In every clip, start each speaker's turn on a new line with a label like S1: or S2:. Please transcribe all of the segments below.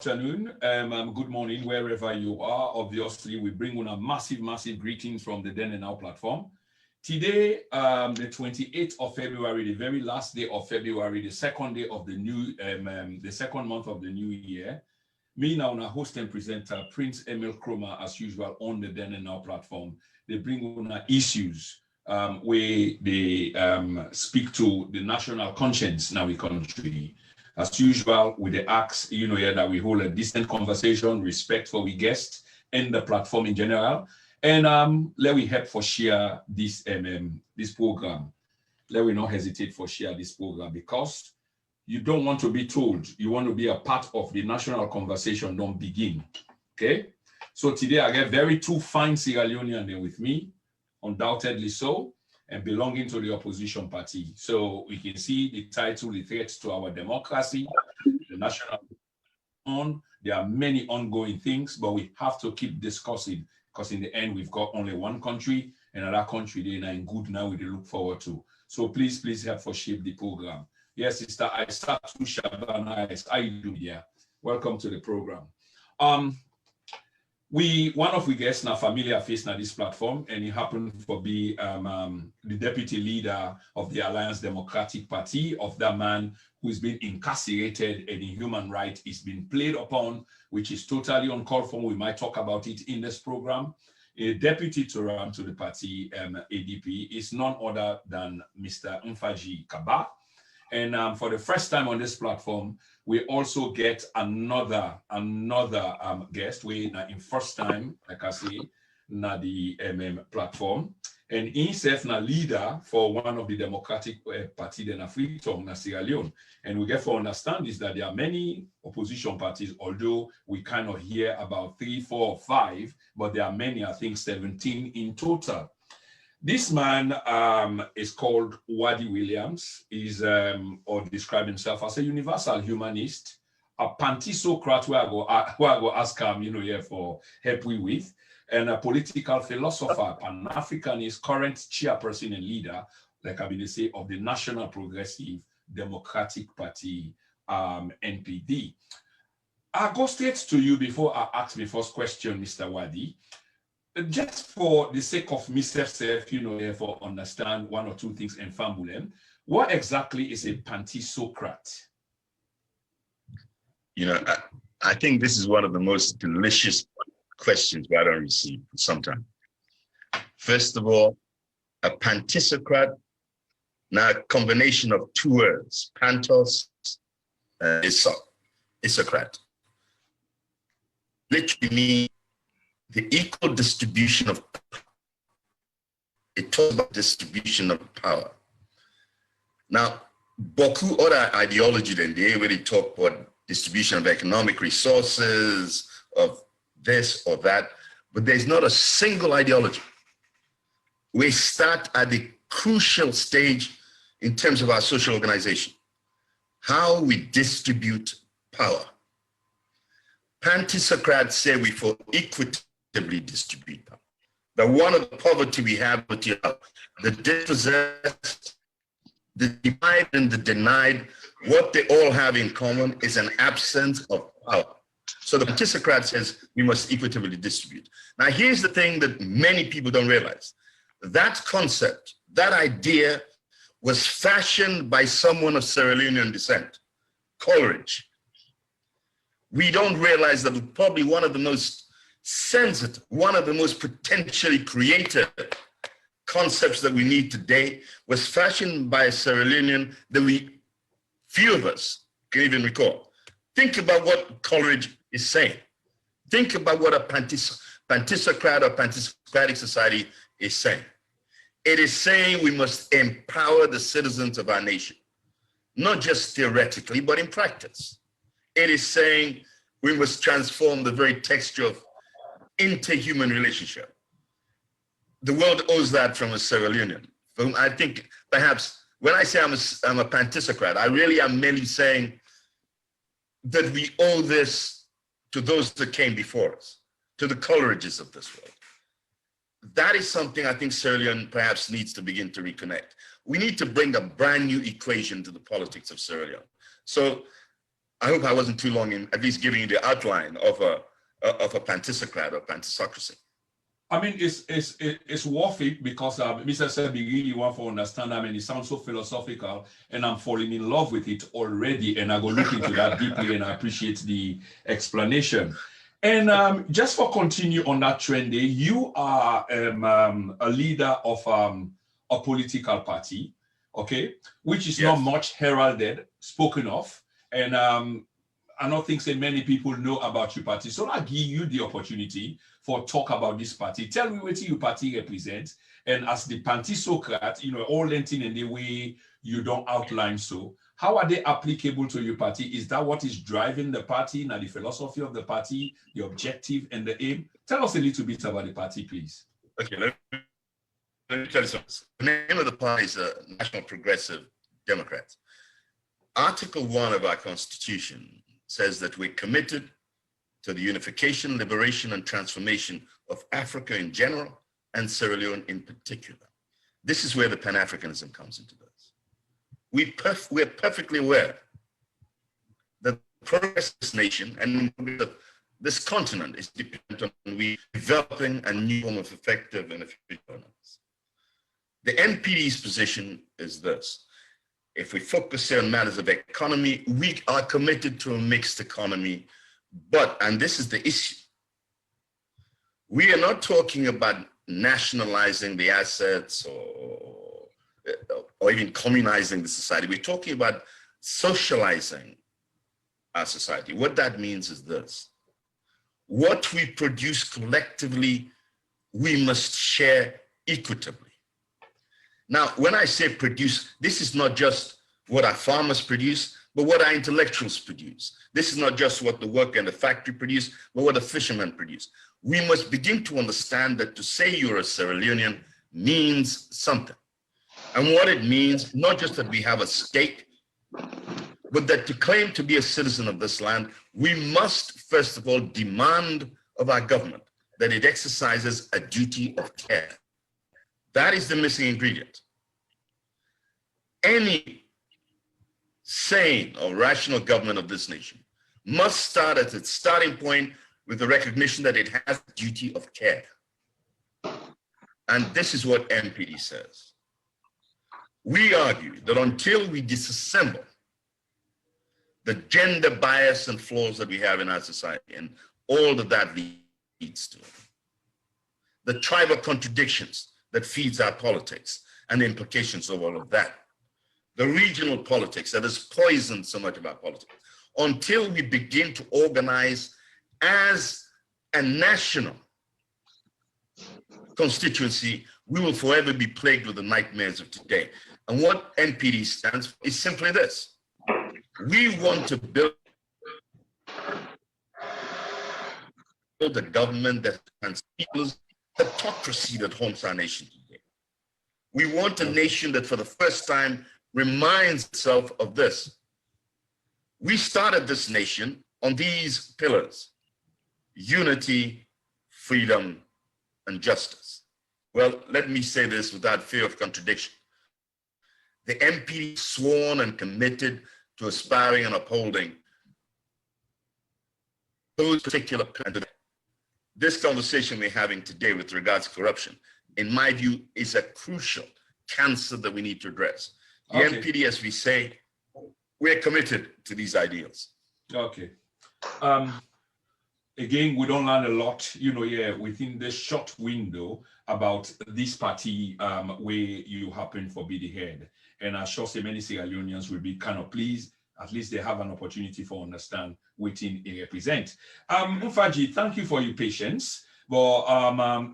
S1: Afternoon, good morning, wherever you are. Obviously, we bring on a massive greetings from the Then and Now platform. Today, the 28th of February, the very last day of February, the second day of the new, the second month of the new year. Me now, a host and presenter, Prince Emil Chroma, as usual, on the Then and Now platform. They bring on issues where they speak to the national conscience now in country. As usual, with the acts, here that we hold a decent conversation, respect for we guests and the platform in general. And let we help for share this this program. Let we not hesitate for share this program because you don't want to be told, you want to be a part of the national conversation, don't begin. Okay? So today I get two fine Sierra Leoneans there with me, undoubtedly so, and belonging to the opposition party. So we can see the title, The Threats to Our Democracy, the national on. There are many ongoing things, but we have to keep discussing because in the end, we've got only one country, and another country they're in good now we look forward to. So please help for shape the program. Yes, sister, I start to Shabana. How you do here? Welcome to the program. One of we guests now familiar face now this platform, and he happened to be the deputy leader of the Alliance Democratic Party, of that man who's been incarcerated and in human rights is being played upon, which is totally uncalled for. We might talk about it in this program. A deputy to the party, ADP, is none other than Mr. Mfaji Kaba. And for the first time on this platform, we also get another guest. We in first time, like I say, na the platform, and himself na leader for one of the Democratic Party in Africa, na Sierra Leone. And we get to understand is that there are many opposition parties, although we cannot hear about 3, 4, or 5, but there are many, I think 17 in total. This man is called Wadi Williams. He's or describe himself as a universal humanist, a pantisocrat where I go ask him, here for help with, and a political philosopher, an Africanist, current chairperson and leader, like I've been say, of the National Progressive Democratic Party, NPD. I'll go straight to you before I ask my first question, Mr. Wadi. Just for the sake of myself, for understand one or two things in Fambulem, what exactly is a pantisocrat?
S2: I think this is one of the most delicious questions I don't receive sometimes. First of all, a pantisocrat, now a combination of two words, pantos, isocrat. Literally means the equal distribution of power. It talks about distribution of power. Now, beaucoup other ideology than they already talk about distribution of economic resources, of this or that, but there's not a single ideology. We start at the crucial stage in terms of our social organization, how we distribute power. Pantisocrats say we for equity distribute power. That one of the poverty we have with the dispossessed, the deprived and the denied, what they all have in common is an absence of power. So the pantisocrat says we must equitably distribute. Now here's the thing that many people don't realize. That concept, that idea was fashioned by someone of Sierra Leonean descent, Coleridge. We don't realize that probably one of the most sensitive, one of the most potentially creative concepts that we need today was fashioned by a Sierra Leonean that few of us can even recall. Think about what Coleridge is saying. Think about what a pantisocrat or pantisocratic society is saying. It is saying we must empower the citizens of our nation, not just theoretically, but in practice. It is saying we must transform the very texture of interhuman relationship. The world owes that from a Sierra Leonean. I think perhaps when I say I'm a pantisocrat, I really am merely saying that we owe this to those that came before us, to the Coleridges of this world. That is something I think Sierra Leone perhaps needs to begin to reconnect. We need to bring a brand new equation to the politics of Sierra Leone. So I hope I wasn't too long in at least giving you the outline of a pantisocrat or pantisocracy.
S1: I mean, it's worth it because Mr. Sebi really want to understand. I mean, it sounds so philosophical, and I'm falling in love with it already. And I go look into that deeply, and I appreciate the explanation. And just for continue on that trend, you are a leader of a political party, okay, which is not much heralded, spoken of, and I don't think so many people know about your party. So I give you the opportunity for talk about this party. Tell me what your party represents. And as the Pantisocrat, you know, all lengthen in the way you don't outline so. How are they applicable to your party? Is that what is driving the party, now the philosophy of the party, the objective and the aim? Tell us a little bit about the party, please.
S2: Okay, let me tell you something. The name of the party is National Progressive Democrats. Article 1 of our Constitution says that we're committed to the unification, liberation, and transformation of Africa in general and Sierra Leone in particular. This is where the Pan-Africanism comes into this. We're perfectly aware that the progress of this nation and this continent is dependent on we developing a new form of effective and efficient governance. The NPD's position is this. If we focus here on matters of economy, we are committed to a mixed economy, but, and this is the issue, we are not talking about nationalizing the assets or even communizing the society. We're talking about socializing our society. What that means is this. What we produce collectively, we must share equitably. Now, when I say produce, this is not just what our farmers produce, but what our intellectuals produce. This is not just what the worker in the factory produce, but what the fishermen produce. We must begin to understand that to say you're a Sierra Leonean means something. And what it means, not just that we have a stake, but that to claim to be a citizen of this land, we must, first of all, demand of our government that it exercises a duty of care. That is the missing ingredient. Any sane or rational government of this nation must start at its starting point with the recognition that it has a duty of care. And this is what MPD says. We argue that until we disassemble the gender bias and flaws that we have in our society and all that leads to, the tribal contradictions that feeds our politics and the implications of all of that, the regional politics that has poisoned so much of our politics, until we begin to organize as a national constituency, we will forever be plagued with the nightmares of today. And what NPD stands for is simply this. We want to build a government that transcends hypocrisy that haunts our nation today. We want a nation that for the first time reminds itself of this. We started this nation on these pillars: unity, freedom, and justice. Well, let me say this without fear of contradiction. The MP sworn and committed to aspiring and upholding those particular pillars. This conversation we're having today with regards to corruption, in my view, is a crucial cancer that we need to address. The NPD, as we say, we're committed to these ideals.
S1: Okay. Again, we don't learn a lot, within this short window about this party where you happen to be the head. And I'm sure many Sierra Leoneans will be kind of pleased. At least they have an opportunity for understand what it represent. Mfaji, thank you for your patience. But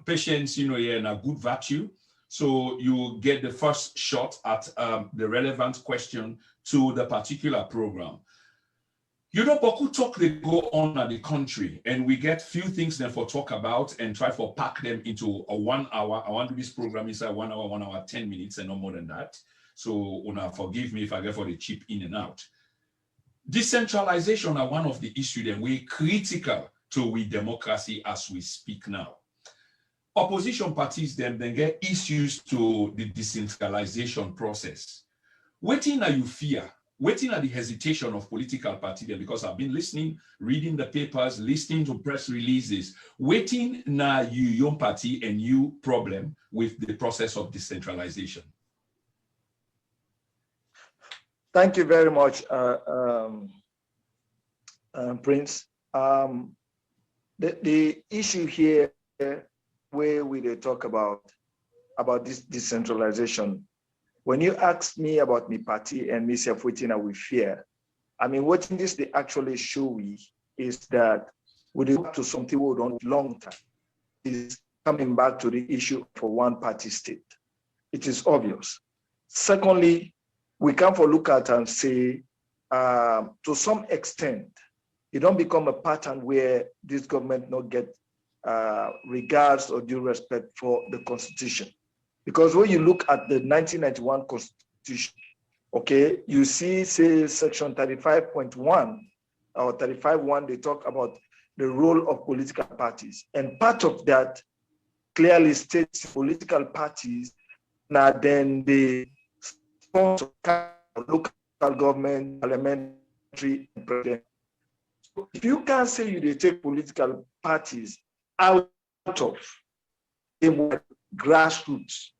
S1: patience, is a good virtue. So you get the first shot at the relevant question to the particular program. Boku talk they go on at the country, and we get few things then for talk about and try for pack them into a 1 hour. I want to do this program inside 1 hour, 1 hour, 10 minutes, and no more than that. So forgive me if I get for the chip in and out. Decentralization are one of the issues that we're critical to we democracy as we speak now. Opposition parties then get issues to the decentralization process. Waiting are you fear waiting at the hesitation of political party there, because I've been listening, reading the papers, listening to press releases, waiting na you young party and you problem with the process of decentralization.
S3: Thank you very much, Prince. The issue here where we talk about this decentralization, when you ask me about my party and myself waiting I will fear, I mean, what this they actually show me is that we do to something we don't long time is coming back to the issue for one party state. It is obvious. Secondly, we can for look at and say, to some extent, it don't become a pattern where this government not get regards or due respect for the Constitution. Because when you look at the 1991 Constitution, okay, you see, say, section 35.1 or 35.1, they talk about the role of political parties. And part of that clearly states political parties, now then the sponsor local government, parliamentary, and president. So if you can't say you take political parties out of the grassroots,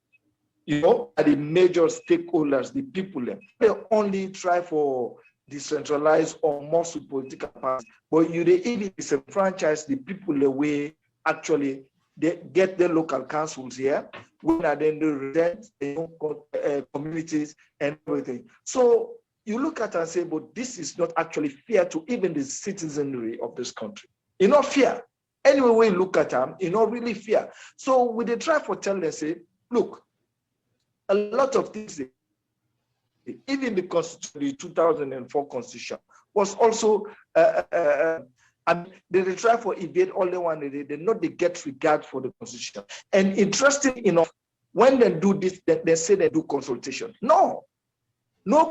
S3: you know, are the major stakeholders, the people, they only try for decentralized or muscle political parties, but you they even disenfranchise the people the way actually they get the local councils here, when are then they represent communities and everything. So you look at and say, but this is not actually fair to even the citizenry of this country. It's not fair. Anyway, we look at them, it's not really fair. So we they try for tell them, say, look, a lot of things, even the Constitution, the 2004 Constitution was also, and they try for evade all the one, they not they get regard for the Constitution. And interesting enough, when they do this, they say they do consultation. No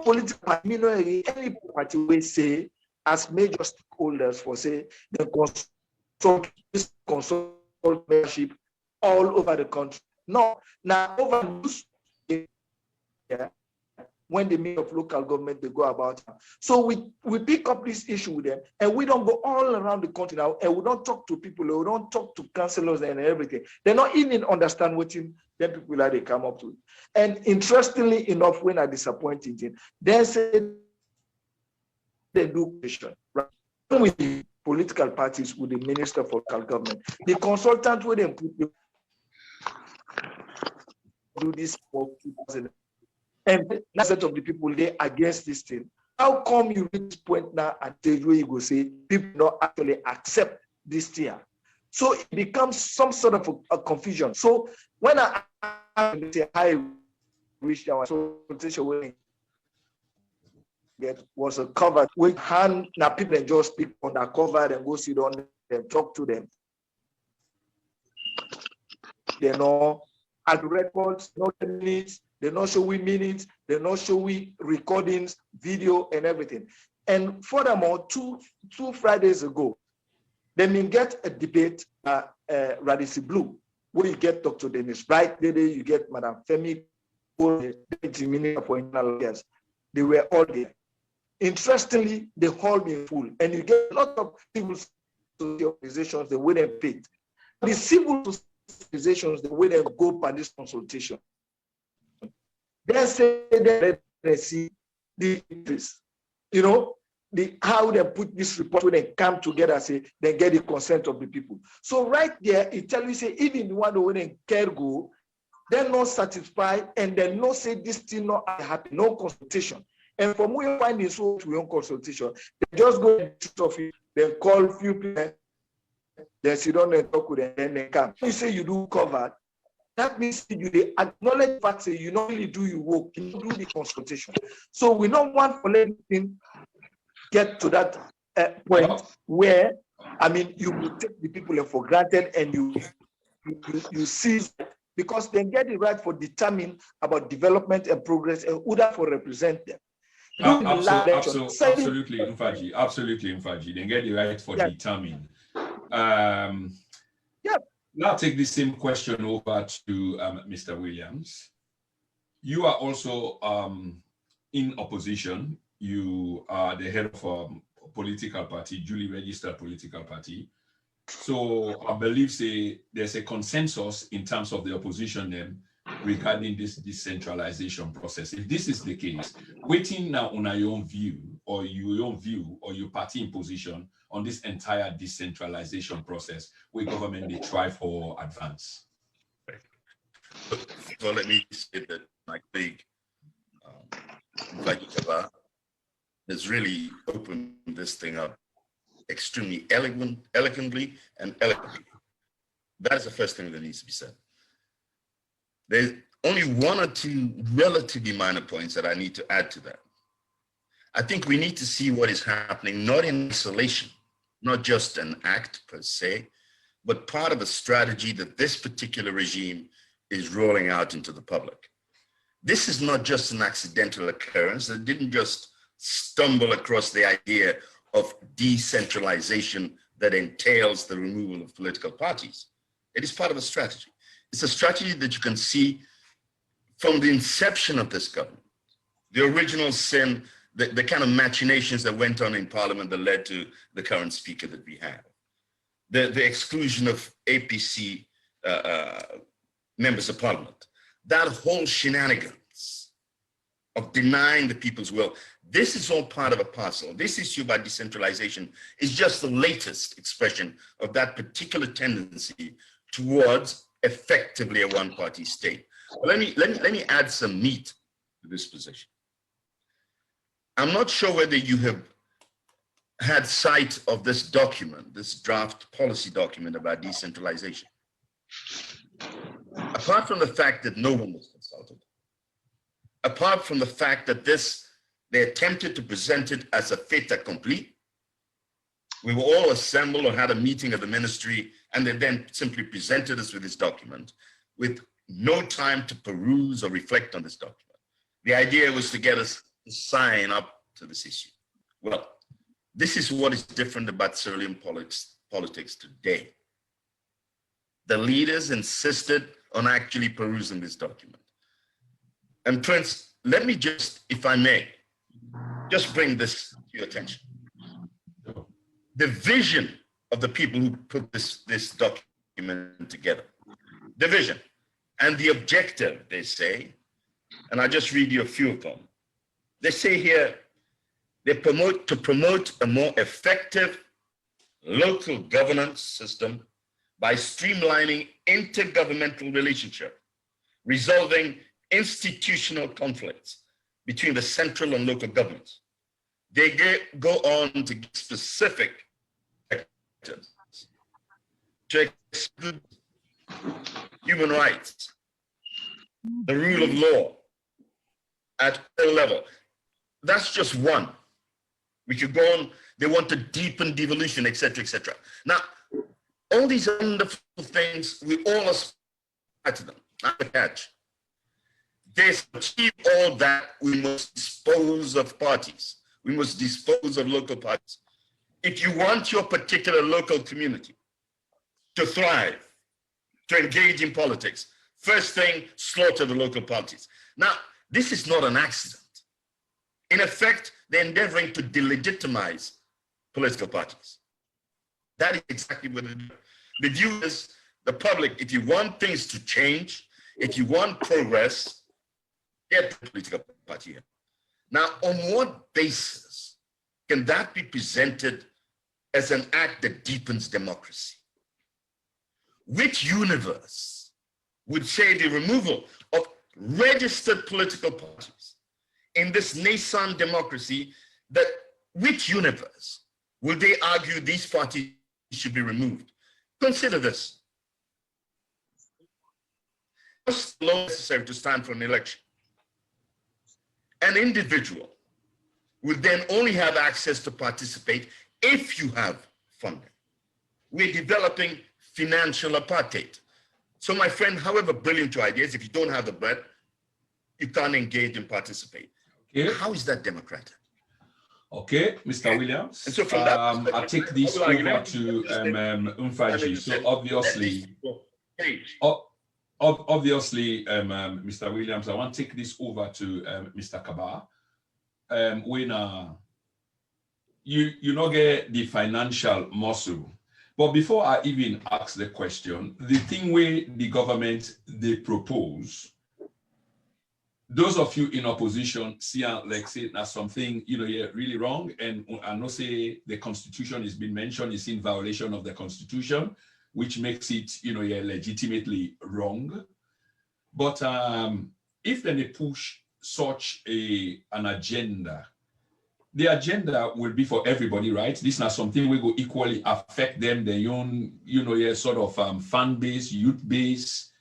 S3: political party, no any party will say as major stakeholders for say the consult membership all over the country. No, now over when the meeting of local government they go about. So we pick up this issue with them and we don't go all around the country now and we don't talk to people, we don't talk to councillors and everything. They not even understand what them people that they come up with. And interestingly enough, when I disappointed them, they say they do question, right? With the political parties, with the minister for local government, the consultant with them do this for 2000. And that's set of the people they against this thing. How come you reach this point now at the where you go say people don't actually accept this thing? So it becomes some sort of a confusion. So when I say I wish our consultation was a cover with hand now people just speak on that cover and go sit on them, talk to them. They know at records, no minutes. They not show we minutes, they not show we recordings, video, and everything. And furthermore, two Fridays ago, they may get a debate Radisi Blue, where you get Dr. Dennis Wright, you get Madam Femi, the Minister for Internal Affairs. They were all there. Interestingly, they hold me full, and you get a lot of civil society organizations, the way they paid. The civil society organizations, the way they go for this consultation. They say they see the interest, you know, how they put this report when they come together, say they get the consent of the people. So right there, it tells you say even the one when they care go, they're not satisfied and they not say this thing not happen, no consultation. And from where you find this whole consultation, they just go to the office, they call few people, they sit down and talk with them, and they come. You say you do cover. That means you acknowledge that say you not really do your work, you do the consultation. So we don't want for anything get to that point where, I mean, you will take the people for granted and you seize, because they get the right for determine about development and progress and who that for represent them.
S1: Absolutely, Mfaji. They get the right for determine. Now take the same question over to Mr. Williams. You are also in opposition you are the head of a political party, duly registered political party. So I believe there's a consensus in terms of the opposition them regarding this decentralization process. If this is the case, waiting now on your own view or your party in position on this entire decentralization process where government they try for advance.
S2: So let me say that my colleague Vajikaba has really opened this thing up extremely elegantly and eloquently. That's the first thing that needs to be said. There's only one or two relatively minor points that I need to add to that. I think we need to see what is happening, not in isolation, not just an act per se, but part of a strategy that this particular regime is rolling out into the public. This is not just an accidental occurrence. It didn't just stumble across the idea of decentralization that entails the removal of political parties. It is part of a strategy. It's a strategy that you can see from the inception of this government. The original sin, the kind of machinations that went on in Parliament that led to the current speaker that we have. The exclusion of APC members of Parliament. That whole shenanigans of denying the people's will. This is all part of a parcel. This issue about decentralization is just the latest expression of that particular tendency towards effectively a one-party state. But let me add some meat to this position. I'm not sure whether you have had sight of this document, this draft policy document about decentralization. Apart from the fact that no one was consulted, apart from the fact that they attempted to present it as a fait accompli. We were all assembled or had a meeting at the ministry, and they then simply presented us with this document with no time to peruse or reflect on this document. The idea was to get us to sign up to this issue. Well, this is what is different about Sierra Leone politics today. The leaders insisted on actually perusing this document. And Prince, let me just, if I may, just bring this to your attention. The vision of the people who put this document together, the vision and the objective, they say, and I'll just read you a few of them. They say here, they promote a more effective local governance system by streamlining intergovernmental relationship, resolving institutional conflicts between the central and local governments. They go on to give specific actors to exclude human rights, the rule of law at all level. That's just one. We could go on. They want to deepen devolution, etc., etc. Now, all these wonderful things, we all aspire to them. Not the catch. They achieve all that, we must dispose of parties. We must dispose of local parties. If you want your particular local community to thrive, to engage in politics, first thing, slaughter the local parties. Now, this is not an accident. In effect, they're endeavoring to delegitimize political parties. That is exactly what they do. The view is the public, if you want things to change, if you want progress, get the political party in. Now, on what basis can that be presented as an act that deepens democracy? Which universe would say the removal of registered political parties in this nascent democracy, that which universe will they argue these parties should be removed? Consider this. It's necessary to stand for an election. An individual will then only have access to participate if you have funding. We're developing financial apartheid. So my friend, however brilliant your ideas, if you don't have the bread, you can't engage and participate. Okay. How is that democratic?
S1: Okay, Mr. Williams. And so from that I'll take this over to Umfaji. So obviously, Mr. Williams, I want to take this over to Mr. Kaba. when you not get the financial muscle. But before I even ask the question, the thing where the government they propose, those of you in opposition see like say that's something yeah, really wrong, and I know say the constitution is being mentioned is in violation of the constitution, which makes it yeah, legitimately wrong. But if then they push such an agenda, the agenda will be for everybody, right? This is not something we go equally affect them, their own, yeah, sort of fan base, youth base.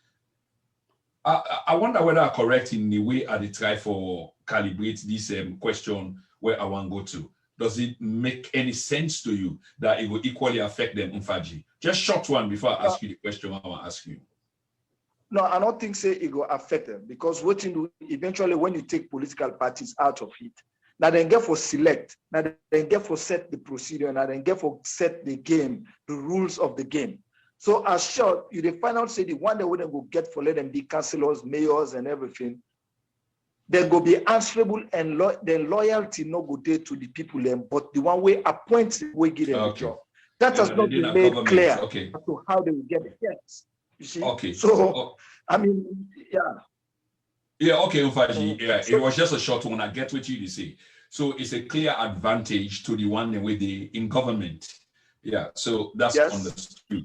S1: I wonder whether I'm correct in the way I try for calibrate this question where I want to go to. Does it make any sense to you that it will equally affect them, Mfaji? Just short one before I ask you the question I want to ask you.
S3: No, I don't think say it will affect them, because what you do eventually when you take political parties out of it, now then get for select, now then get for set the procedure, now then get for set the game, the rules of the game. So as short, you the final say the one they wouldn't go get for let them be councillors, mayors, and everything, they go be answerable, and then loyalty no go there to the people them, but the one way appoints we give them the job. That has not been made clear as to how they will get it. Yes. You see?
S1: Okay.
S3: So I mean, yeah.
S1: Yeah, okay, Ufaji. Yeah, so, it was just a short one. I get what you say. So it's a clear advantage to the one way they in government. Yeah, so that's understood.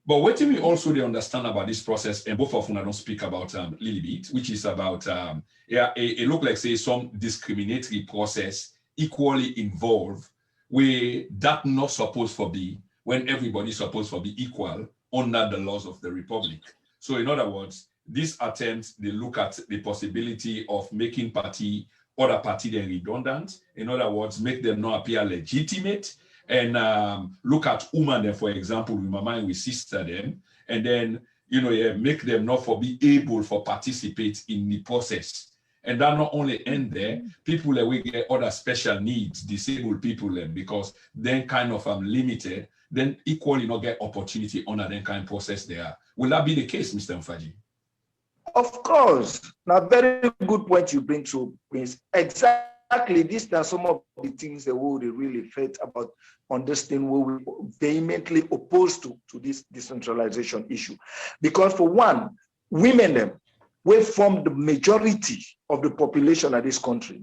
S1: But what do we also they understand about this process, and both of them I don't speak about little bit, which is about yeah, it look like say some discriminatory process equally involved where that not supposed to be when everybody's supposed to be equal under the laws of the republic. So in other words, this attempt, they look at the possibility of making other party then redundant. In other words, make them not appear legitimate, and look at women then, for example, with my mind, with sister them, and then, yeah, make them not for be able for participate in the process. And that not only end there, people that we get other special needs, disabled people then, because then kind of limited, then equally not get opportunity on that kind of process there. Will that be the case, Mr. Mfaji?
S3: Of course. Now, very good point you bring to Prince. Exactly, these are some of the things that we really felt about understanding what we vehemently opposed to this decentralization issue. Because for one, women them, we form the majority of the population of this country.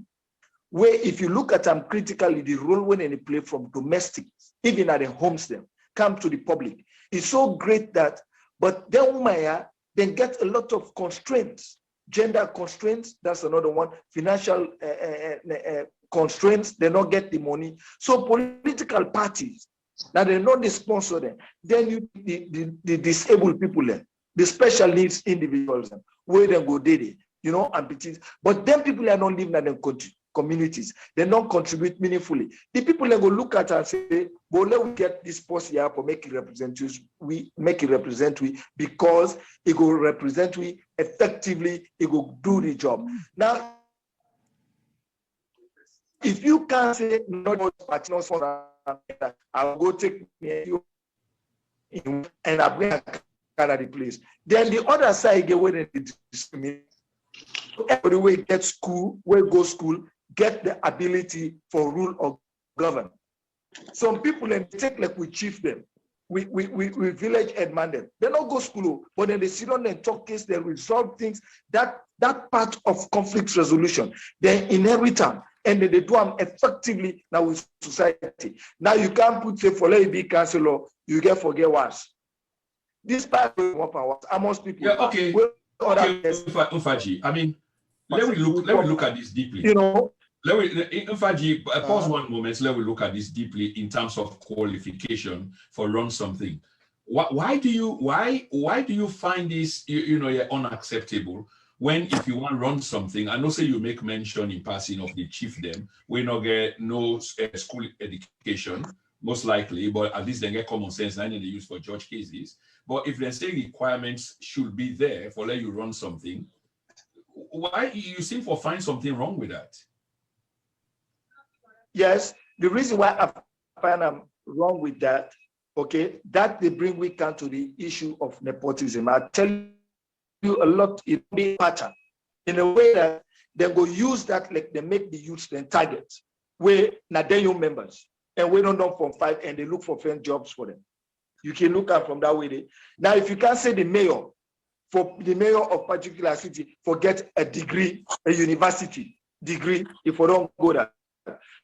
S3: Where if you look at them critically, the role when they play from domestic, even at the homes them, come to the public, is so great that, but then women then get a lot of constraints, gender constraints, that's another one, financial constraints, they don't get the money. So political parties, now they not the sponsor them, then you the disabled people there, the special needs individuals, where they go daily, and but then people are not living in them communities, they don't contribute meaningfully. The people that go look at and say, well, let we get this post here for make it represent we because it will represent we effectively, it will do the job. Now, if you can't say not I'll go take me and I bring a car at the place, then the other side get where they discriminate. Every way get school, where go school, get the ability for rule or govern. Some people then take like we chief them, we village head man them. They don't go school, but then they sit on and talk case, they resolve things. That part of conflict resolution, they inherit them, and then they do them effectively now with society. Now you can't put say for let it be councillor, you get forget once. This part of power, amongst people.
S1: Yeah, okay. Ufaji, I mean, let me look at this deeply. Ufaji, pause one moment. Let me look at this deeply in terms of qualification for run something. Why do you find this unacceptable? When if you want to run something, I know say you make mention in passing of the chief them, we not get no school education, most likely, but at least they get common sense and they use for judge cases. But if they say requirements should be there for let you run something, why you seem to find something wrong with that?
S3: Yes, the reason why I find I'm wrong with that, okay, that they bring we come to the issue of nepotism. I tell you a lot in the pattern, in a way that then go use that, like they make the youths then target, where now they young members, and we don't know from 5 and they look for friend jobs for them. You can look at from that way. Now, if you can't say the mayor, for the mayor of particular city, forget a degree, a university degree, if we don't go there.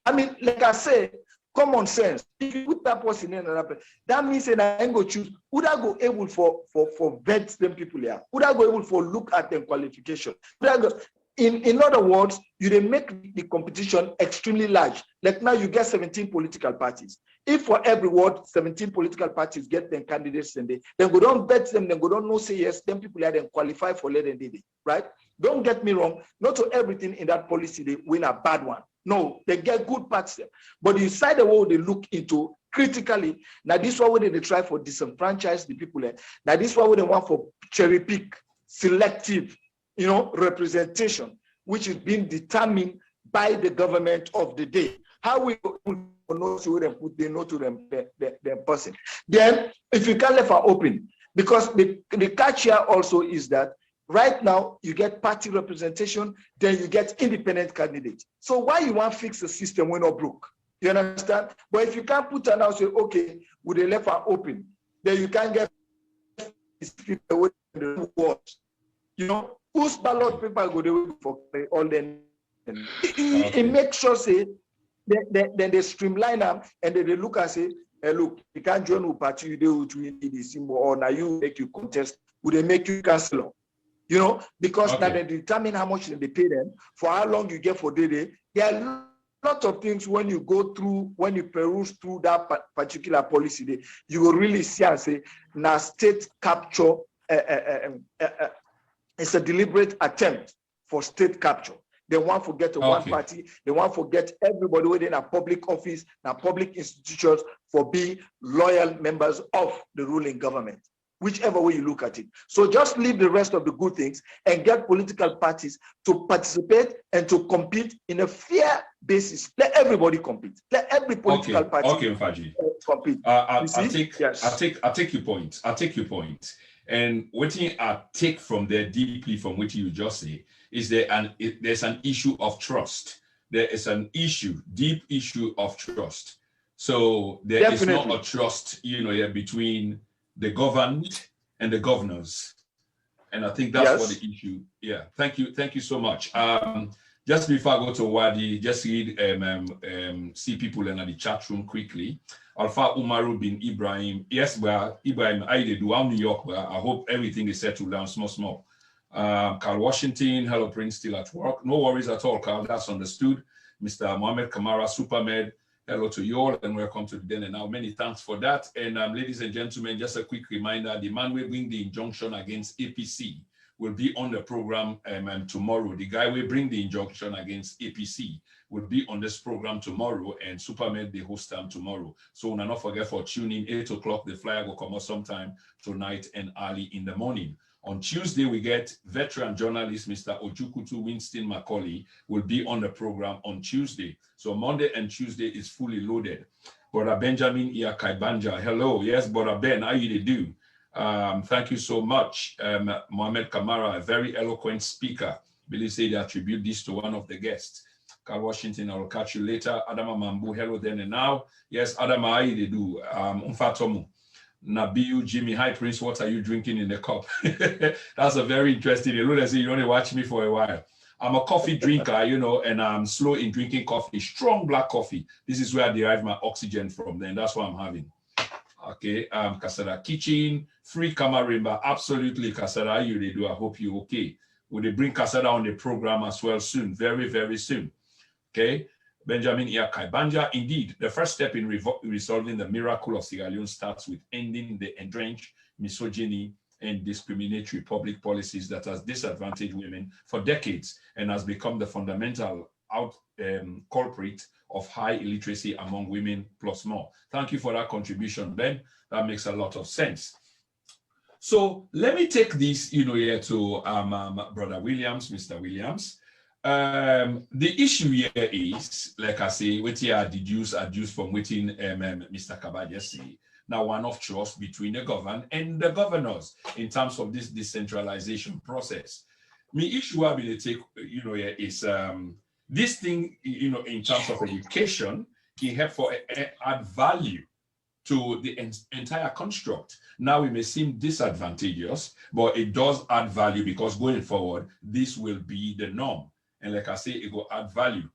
S3: I mean, like I say, common sense. If you put that person in another place, that means that I ain't go choose. Would I go able for vet them people here? Would I go able for look at them qualification? Would I go, in other words, you then make the competition extremely large. Like now you get 17 political parties. If for every ward, 17 political parties get them candidates and then go don't vet them, then go don't know say yes, then people are then qualify for let them do it, right? Don't get me wrong, not to everything in that policy they win a bad one. No, they get good parts there. But inside the world they look into critically, now this one where they try for disenfranchise the people there. Now this one where they want for cherry pick, selective, representation, which is being determined by the government of the day. How we know to them put they know to them person. Then if you can't leave her open, because the catch here also is that right now you get party representation, then you get independent candidates. So why you want to fix the system when not broke? You understand? But if you can't put an out say, okay, would they left her open, then you can't get people with the words. Whose ballot paper go they for all them? It makes sure say then they streamline them and then they look and say, hey, look, you can't join with party you do to the symbol, or now you make you contest, would they make you councillor? Because now they determine how much they pay them, for how long you get for the day. There are a lot of things when you go through, when you peruse through that particular policy, you will really see and say, now state capture, it's a deliberate attempt for state capture. They want to get to one party. They want to get everybody within a public office, a public institutions for being loyal members of the ruling government, whichever way you look at it. So just leave the rest of the good things and get political parties to participate and to compete in a fair basis. Let everybody compete. Let every political party compete.
S1: I take your point. I take your point. And what I take from there deeply from what you just say is there's an issue of trust. There is an deep issue of trust. So there is not a trust, between the governed and the governors. And I think that's what the issue. Yeah. Thank you so much. Just before I go to Wadi, just read see people in the chat room quickly. Alpha Umaru bin Ibrahim. Yes, well, Ibrahim, I do. I'm New York, but I hope everything is settled down small. Carl Washington, hello, Prince, still at work. No worries at all, Carl. That's understood. Mr. Mohammed Kamara, Supermed, hello to you all, and welcome to the dinner now. Many thanks for that. And ladies and gentlemen, just a quick reminder, the man will bring the injunction against APC will be on the program tomorrow. The guy will bring the injunction against APC will be on this program tomorrow, and Supermed the host time tomorrow. So not forget for tuning 8 o'clock. The flyer will come out sometime tonight and early in the morning. On Tuesday, we get veteran journalist Mr. Ojukutu Winston Macaulay will be on the program on Tuesday. So Monday and Tuesday is fully loaded. Brother Benjamin Iyakaibanja, hello. Yes, Brother Ben, how you do? Thank you so much. Mohammed Kamara, a very eloquent speaker. Billy said they attribute this to one of the guests. Carl Washington, I will catch you later. Adama Mambu, hello then and now. Yes, Adama, how you do? Umfatomu. Nabiu, Jimmy, hi Prince, what are you drinking in the cup? That's a very interesting. You know, they say you only watch me for a while. I'm a coffee drinker, and I'm slow in drinking coffee, strong black coffee. This is where I derive my oxygen from, then that's what I'm having. Okay, Kasara Kitchen, free Kamarimba, absolutely Kasara, you they do. I hope you're okay. Will they bring Kasara on the program as well soon, very, very soon. Okay. Benjamin Iyakaibanja, indeed, the first step in resolving the miracle of Sierra Leone starts with ending the entrenched misogyny and discriminatory public policies that has disadvantaged women for decades and has become the fundamental culprit of high illiteracy among women plus more. Thank you for that contribution, Ben. That makes a lot of sense. So let me take this, here to Brother Williams, Mr. Williams. The issue here is, like I say, what you are deduced from within Mr. Kabaja say, now one of trust between the government and the governors in terms of this decentralization process. Me issue I will take, is this thing, in terms of education, it help for add value to the entire construct. Now we may seem disadvantageous, but it does add value because going forward, this will be the norm. And like I say, it will add value.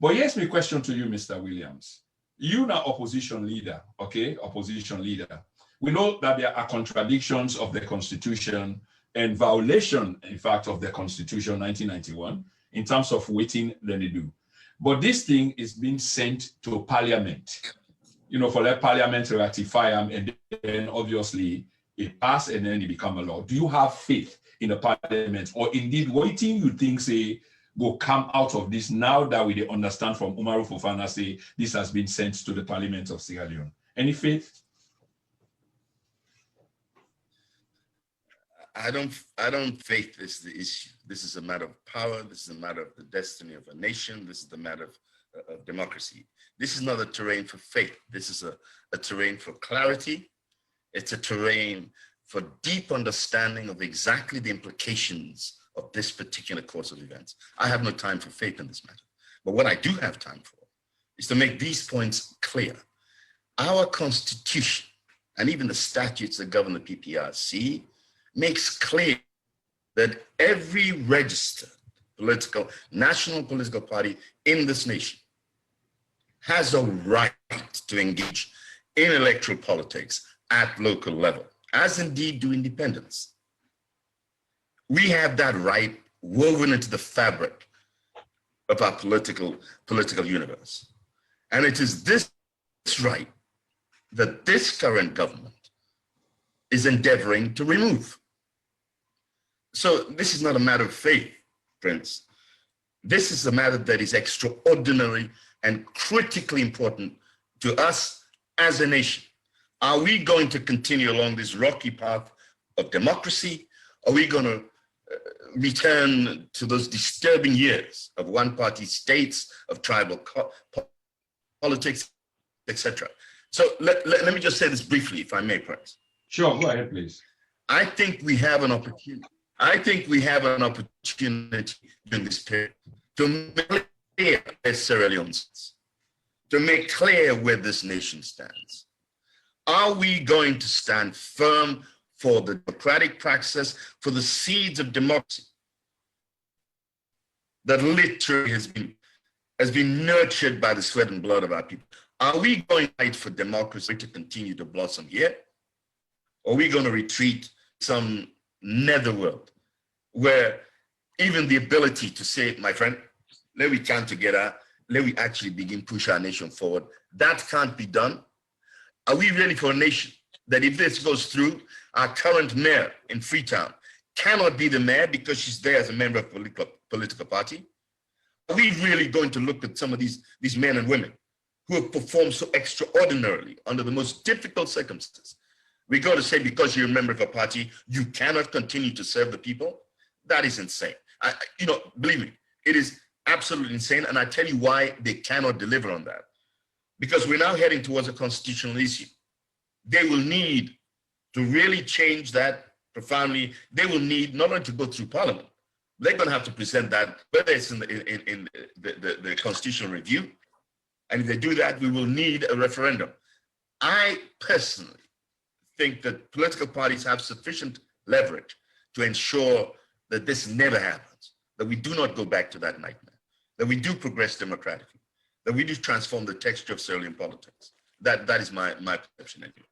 S1: But here's my question to you, Mr. Williams. You now opposition leader, okay? Opposition leader. We know that there are contradictions of the Constitution and violation, in fact, of the Constitution 1991 in terms of waiting than they do. But this thing is being sent to Parliament, for the Parliament to ratify them, and then obviously it pass and then it become a law. Do you have faith in the Parliament, or indeed waiting you think say will come out of this now that we understand from Umaru Fofana say this has been sent to the Parliament of Sierra Leone? Any faith?
S2: I don't faith this is the issue. This is a matter of power. This is a matter of the destiny of a nation. This is the matter of democracy. This is not a terrain for faith. This is a terrain for clarity. It's a terrain for deep understanding of exactly the implications of this particular course of events. I have no time for faith in this matter. But what I do have time for is to make these points clear. Our Constitution, and even the statutes that govern the PPRC, makes clear that every registered national political party in this nation has a right to engage in electoral politics at local level, as indeed do independents. We have that right woven into the fabric of our political universe. And it is this right that this current government is endeavoring to remove. So this is not a matter of faith, Prince. This is a matter that is extraordinary and critically important to us as a nation. Are we going to continue along this rocky path of democracy? Are we going to return to those disturbing years of one-party states, of tribal politics, etc.? So let me just say this briefly, if I may, Prince.
S1: Sure, go ahead, please.
S2: I think we have an opportunity. During this period to make clear where Sierra Leone stands, to make clear where this nation stands. Are we going to stand firm for the democratic process, for the seeds of democracy that literally has been nurtured by the sweat and blood of our people? Are we going to fight for democracy to continue to blossom here? Or are we going to retreat some netherworld where even the ability to say, my friend, let we come together, let we actually begin push our nation forward, that can't be done? Are we ready for a nation that if this goes through, our current mayor in Freetown cannot be the mayor because she's there as a member of a political party? Are we really going to look at some of these men and women who have performed so extraordinarily under the most difficult circumstances? We go to say because you're a member of a party, you cannot continue to serve the people? That is insane. Believe me, it is absolutely insane. And I tell you why they cannot deliver on that. Because we're now heading towards a constitutional issue. They will need to really change that profoundly. They will need not only to go through Parliament, they're going to have to present that, whether it's in the constitutional review. And if they do that, we will need a referendum. I personally think that political parties have sufficient leverage to ensure that this never happens, that we do not go back to that nightmare, that we do progress democratically, that we do transform the texture of Sierra Leone politics. That is my perception anyway.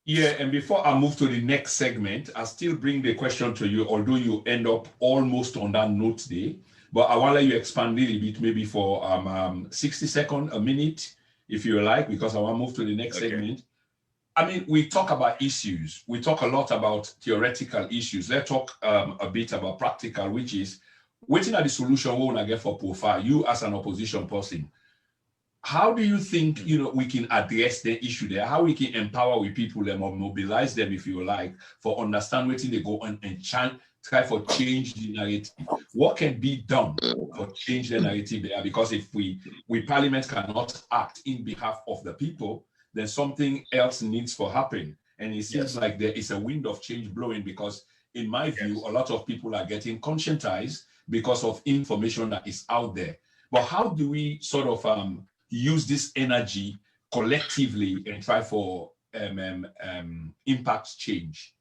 S1: Yeah, and before I move to the next segment, I still bring the question to you, although you end up almost on that note there, but I want to let you expand a little bit, maybe for 60 seconds, a minute, if you like, because I want to move to the next segment. I mean, we talk about issues. We talk a lot about theoretical issues. Let's talk a bit about practical, which is waiting at the solution we want to get for profile. You as an opposition person, how do you think we can address the issue there? How we can empower with people them or mobilize them, if you like, for understand what they go on and try for change the narrative. What can be done for change the narrative there? Because if we Parliament cannot act in behalf of the people, then something else needs to happen. And it seems like there is a wind of change blowing, because in my view, a lot of people are getting conscientized because of information that is out there. But how do we sort of use this energy collectively and try for impact change?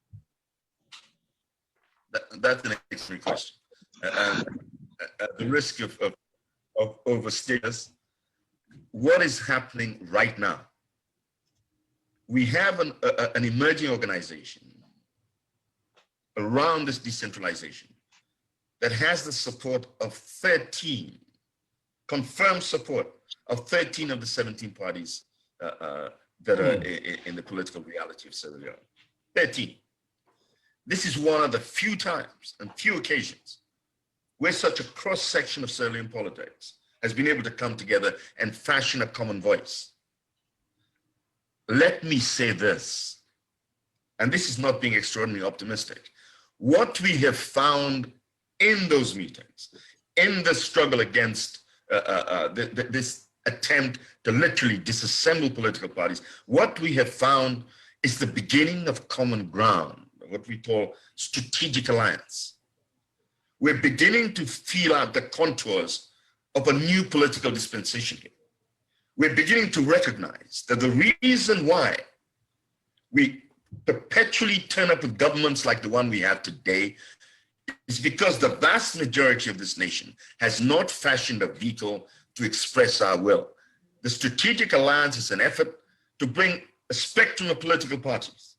S2: That's an excellent question. At the risk of overstating us, what is happening right now? We have an emerging organization around this decentralization that has the support of 13, confirmed support of 13 of the 17 parties that are in the political reality of Sierra Leone. 13. This is one of the few times and few occasions where such a cross-section of Sierra Leone politics has been able to come together and fashion a common voice. Let me say this, and this is not being extraordinarily optimistic. What we have found in those meetings, in the struggle against this attempt to literally disassemble political parties, what we have found is the beginning of common ground, what we call strategic alliance. We're beginning to feel out the contours of a new political dispensation here. We're beginning to recognize that the reason why we perpetually turn up with governments like the one we have today is because the vast majority of this nation has not fashioned a vehicle to express our will. The strategic alliance is an effort to bring a spectrum of political parties,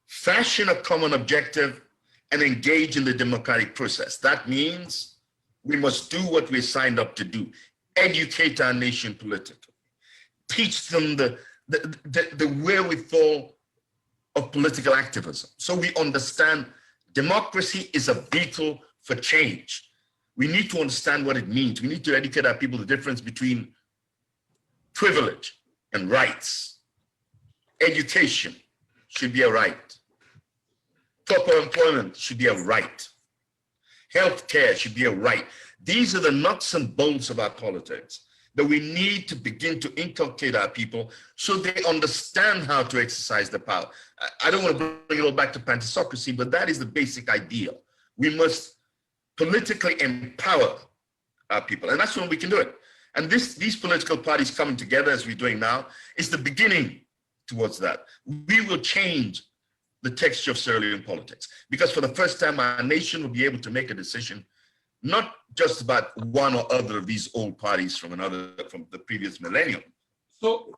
S2: fashion a common objective, and engage in the democratic process. That means we must do what we signed up to do: educate our nation politically, teach them the wherewithal of political activism, so we understand democracy is a vehicle for change. We need to understand what it means. We need to educate our people the difference between privilege and rights. Education should be a right. Proper employment should be a right. Healthcare should be a right. These are the nuts and bolts of our politics that we need to begin to inculcate our people so they understand how to exercise the power. I don't want to bring it all back to pantisocracy, but that is the basic ideal. We must politically empower our people, and that's when we can do it. And these political parties coming together, as we're doing now, is the beginning towards that. We will change the texture of Sierra Leone politics, because for the first time, our nation will be able to make a decision not just about one or other of these old parties from the previous millennium.
S1: So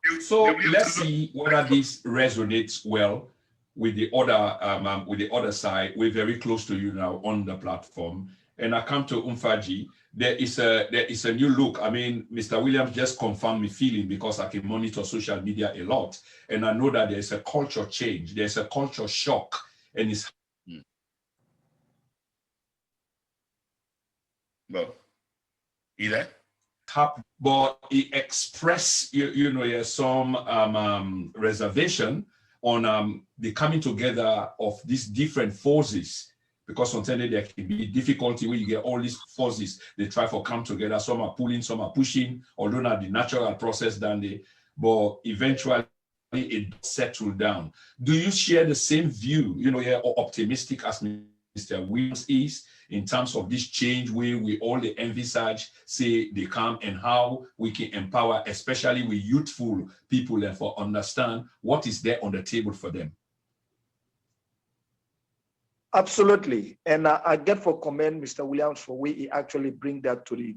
S1: let's see whether this resonates well with the other side. We're very close to you now on the platform, and I come to Umfaji. There is a new look. I mean, Mr. Williams just confirmed my feeling because I can monitor social media a lot, and I know that there's a culture change, there's a culture shock, and it's.
S2: Well, either.
S1: But he expressed, some reservation on the coming together of these different forces, because sometimes there can be difficulty when you get all these forces. They try to come together. Some are pulling, some are pushing, although not the natural process done there. But eventually it settled down. Do you share the same view? Or optimistic as Mr. Williams is, in terms of this change where we all envisage, say, they come and how we can empower, especially with youthful people, and for understand what is there on the table for them?
S3: Absolutely. And I get for commend Mr. Williams for where he actually bring that to the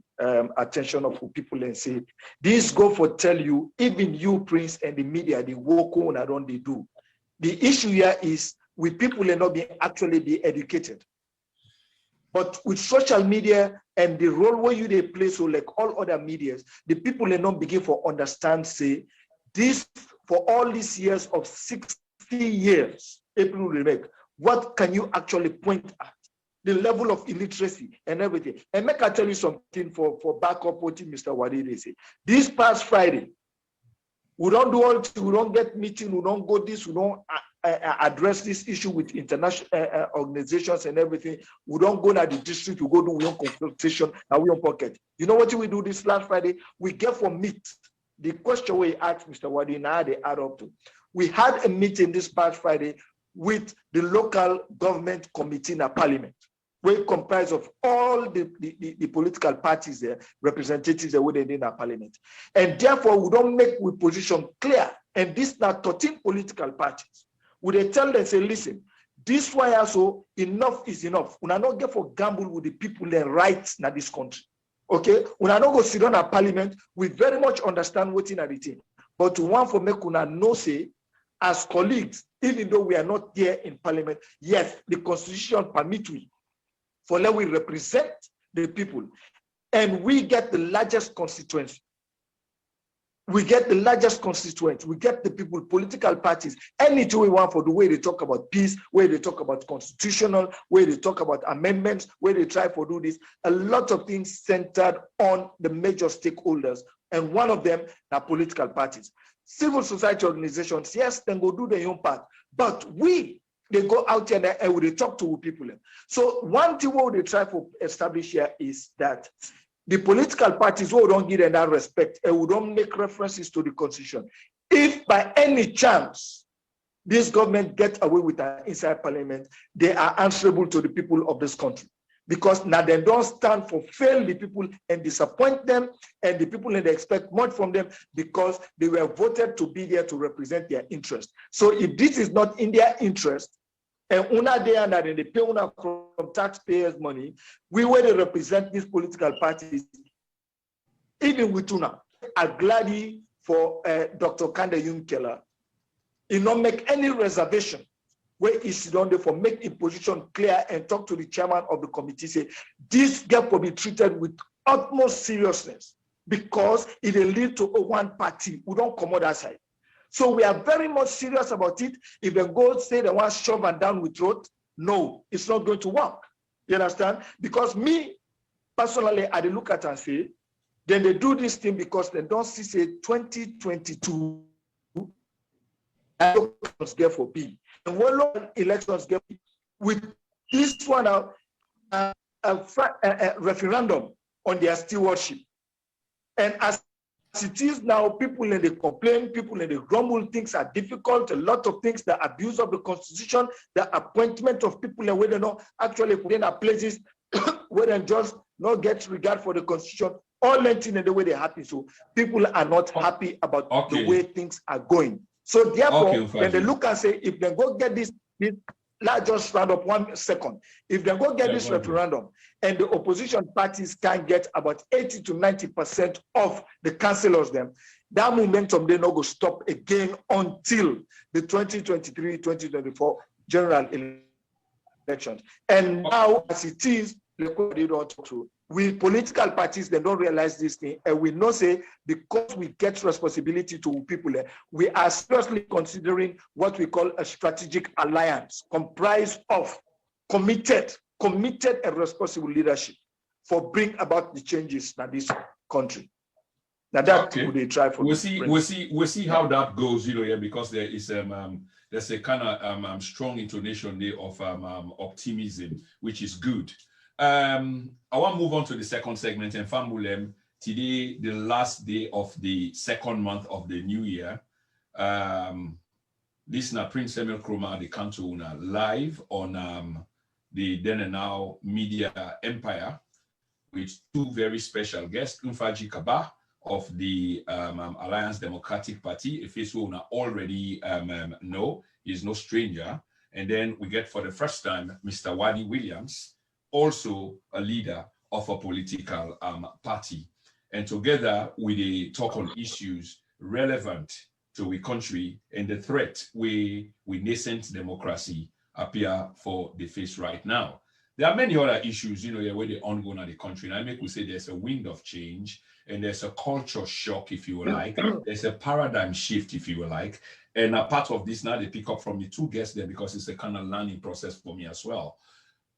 S3: attention of people and say, this go for tell you, even you, Prince, and the media, they work on around they do. The issue here is with people are not being actually be educated. But with social media and the role where you they play, so like all other medias, the people are not begin for understand, say, this for all these years of 60 years, April will make, what can you actually point at? The level of illiteracy and everything. And make I tell you something for backup what Mr. Wadide say. This past Friday, we don't do all, we don't get meeting, we don't go this, we don't address this issue with international organizations and everything. We don't go to the district, we go do we own consultation and we own pocket. You know what we do this last Friday? We get for meet. The question we asked Mr. Wadi, now they add up to. We had a meeting this past Friday with the local government committee in a parliament, where it comprised of all the political parties there, representatives there within a parliament. And therefore, we don't make we position clear. And this now 13 political parties, would they tell them, say, listen, this why also enough is enough. We are not get for gamble with the people and rights in this country. Okay? We are not go sit down at parliament. We very much understand what's in the thing. But to want for make una no say, as colleagues, even though we are not there in parliament, yes, the constitution permits we for let we represent the people. And we get the largest constituency. We get the largest constituents. We get the people, political parties, anything we want for the way they talk about peace, where they talk about constitutional, where they talk about amendments, where they try to do this. A lot of things centered on the major stakeholders. And one of them are political parties. Civil society organizations, yes, then go do their own part. But they go out there and they talk to people. So one thing what they try to establish here is that the political parties who don't give them that respect and who don't make references to the constitution. If by any chance this government gets away with that inside parliament, they are answerable to the people of this country. Because now they don't stand for fail the people and disappoint them, and the people and they expect much from them because they were voted to be there to represent their interest. So if this is not in their interest, and una day and then they pay una from taxpayers' money, we will represent these political parties, even with una. I'm glad for Dr. Kande Yunkeler, he not make any reservation where he should on there for make a position clear and talk to the chairman of the committee, say, this gap will be treated with utmost seriousness because it will lead to one party who don't come on that side. So we are very much serious about it. If they go say they want shove and down with throat, no, it's not going to work. You understand? Because me, personally, I look at and say, then they do this thing because they don't see, say, 2022 elections get for B. And when elections get with this one a referendum on their stewardship. And as it is now, people in the complain, people in the grumble, things are difficult, a lot of things, the abuse of the constitution, the appointment of people and whether or not actually put in places where they just not get regard for the constitution, all lengthen in the way they're happy. So people are not happy about the way things are going. So therefore, when they look and say, if they go get this let's just round up 1 second. If they go get this referendum and the opposition parties can get about 80 to 90% of the councillors, then that momentum they not go stop again until the 2023-2024 general elections. And now, as it is, they don't talk to. We political parties, they don't realize this thing, and we know say because we get responsibility to people, we are seriously considering what we call a strategic alliance comprised of committed and responsible leadership for bring about the changes in this country. Now that would they try for.
S1: We'll see how that goes, because there is there's a kind of strong intonation there of optimism, which is good. I want to move on to the second segment, and Famulem, today, the last day of the second month of the new year. This is Prince Samuel Kroma, the Kantouna, live on the Then and Now Media Empire with two very special guests, Mfaji Kaba of the Alliance Democratic Party, a face we already know, is no stranger. And then we get for the first time, Mr. Wadi Williams, also a leader of a political party. And together we talk on issues relevant to the country and the threat we nascent democracy appear for the face right now. There are many other issues, where they ongoing in the country. And I make we say there's a wind of change and there's a culture shock, if you will like. There's a paradigm shift, if you will like. And a part of this now they pick up from the two guests there because it's a kind of learning process for me as well.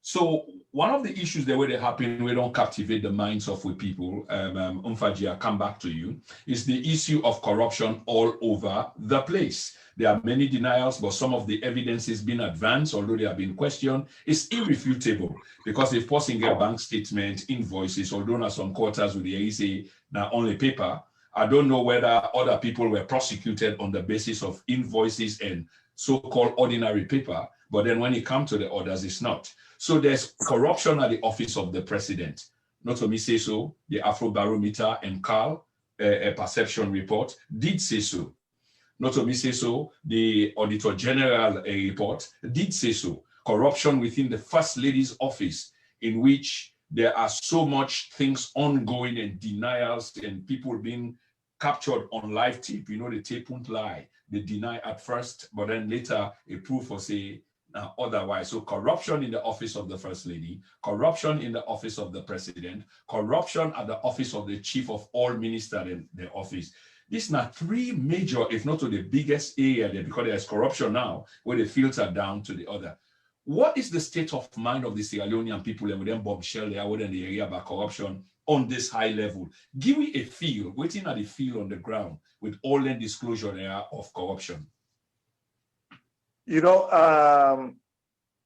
S1: So one of the issues that where they happen, we don't captivate the minds of people, Mfaji, I'll come back to you, is the issue of corruption all over the place. There are many denials, but some of the evidence has been advanced, although they have been questioned. It's irrefutable because if posting a bank statement, invoices, although not some quarters with the say now only paper, I don't know whether other people were prosecuted on the basis of invoices and so-called ordinary paper, but then when it comes to the others, it's not. So there's corruption at the office of the president. Not to me say so, the Afrobarometer and Carl, a perception report, did say so. Not to me say so, the Auditor General report did say so. Corruption within the First Lady's office, in which there are so much things ongoing and denials and people being captured on live tape. You know, the tape won't lie. They deny at first, but then later a proof will say otherwise. So corruption in the office of the First Lady, corruption in the office of the President, corruption at the office of the Chief of all ministers in the office. These are three major, if not to the biggest area there, because there's corruption now, where they filter down to the other. What is the state of mind of the Sierra Leonean people and with them bombshell they are within the area about corruption on this high level? Give me a feel, waiting at the feel on the ground with all the disclosure there of corruption.
S3: You know,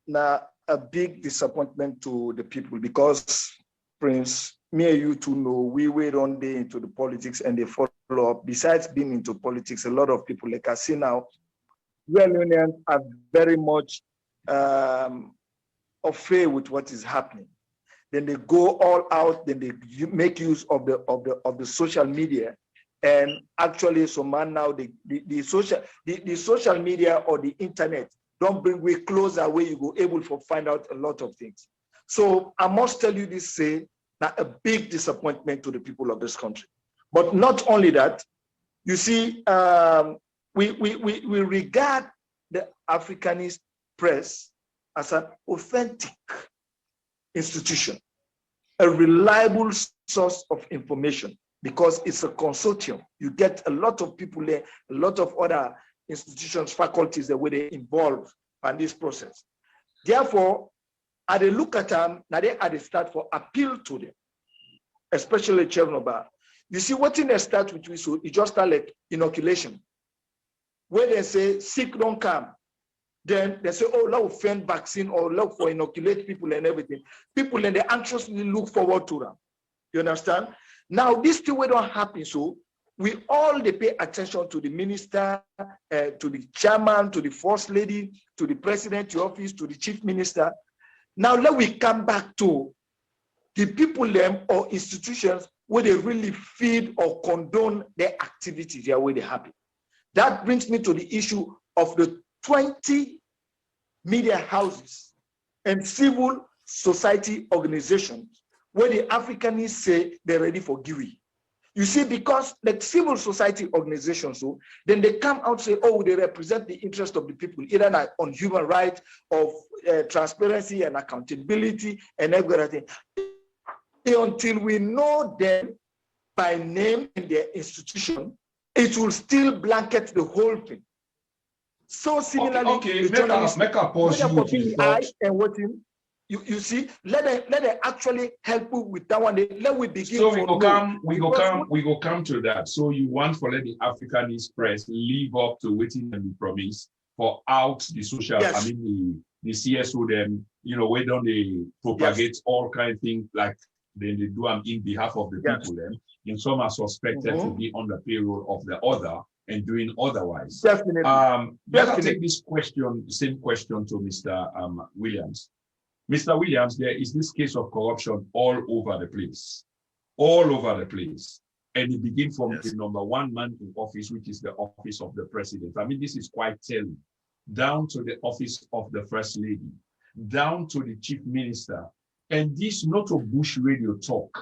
S3: now a big disappointment to the people, because Prince, me and you two know, we wait on day into the politics and they follow up. Besides being into politics, a lot of people, like I see now, Sierra Leoneans are very much afraid with what is happening. Then they go all out, then they make use of the social media. And actually, so man now the social media or the internet don't bring way closer where you go able to find out a lot of things. So I must tell you this, say now a big disappointment to the people of this country. But not only that, you see, we regard the Africanist Press as an authentic institution, a reliable source of information, because it's a consortium. You get a lot of people there, a lot of other institutions, faculties that were involved in this process. Therefore, as they look at them, now they are the start for appeal to them, especially Chernobyl. You see, what in the start with we so it just start like inoculation. Where they say sick don't come, then they say, oh, let's find vaccine or look for inoculate people and everything. People and they anxiously look forward to them. You understand? Now, this thing will don't happen. So we all they pay attention to the minister, to the chairman, to the first lady, to the president, to office, to the chief minister. Now let we come back to the people them or institutions where they really feed or condone their activities, their way they happen. That brings me to the issue of the 20 media houses and civil society organizations where the Africanists say they're ready for GUI. You see, because the civil society organizations, so then they come out and say, oh, they represent the interest of the people, either on human rights, of transparency and accountability and everything. Until we know them by name in their institution, it will still blanket the whole thing. So similarly,
S1: okay. Make a pause you
S3: and what him. You see, let them actually help you with that one. Let we begin.
S1: So we go come to that. So you want for let the Africanist Press live up to waiting and promise for out the social, yes. I mean the CSO them, you know, where don't they propagate yes. all kind of things like they do them in behalf of the yes. people them. And some are suspected to be on the payroll of the other and doing otherwise.
S3: Definitely.
S1: Let's take this question, the same question to Mr. Williams. Mr. Williams, there is this case of corruption all over the place. All over the place. And it begins from yes. the number one man in office, which is the office of the president. I mean, this is quite telling. Down to the office of the first lady, down to the chief minister. And this not a bush radio talk,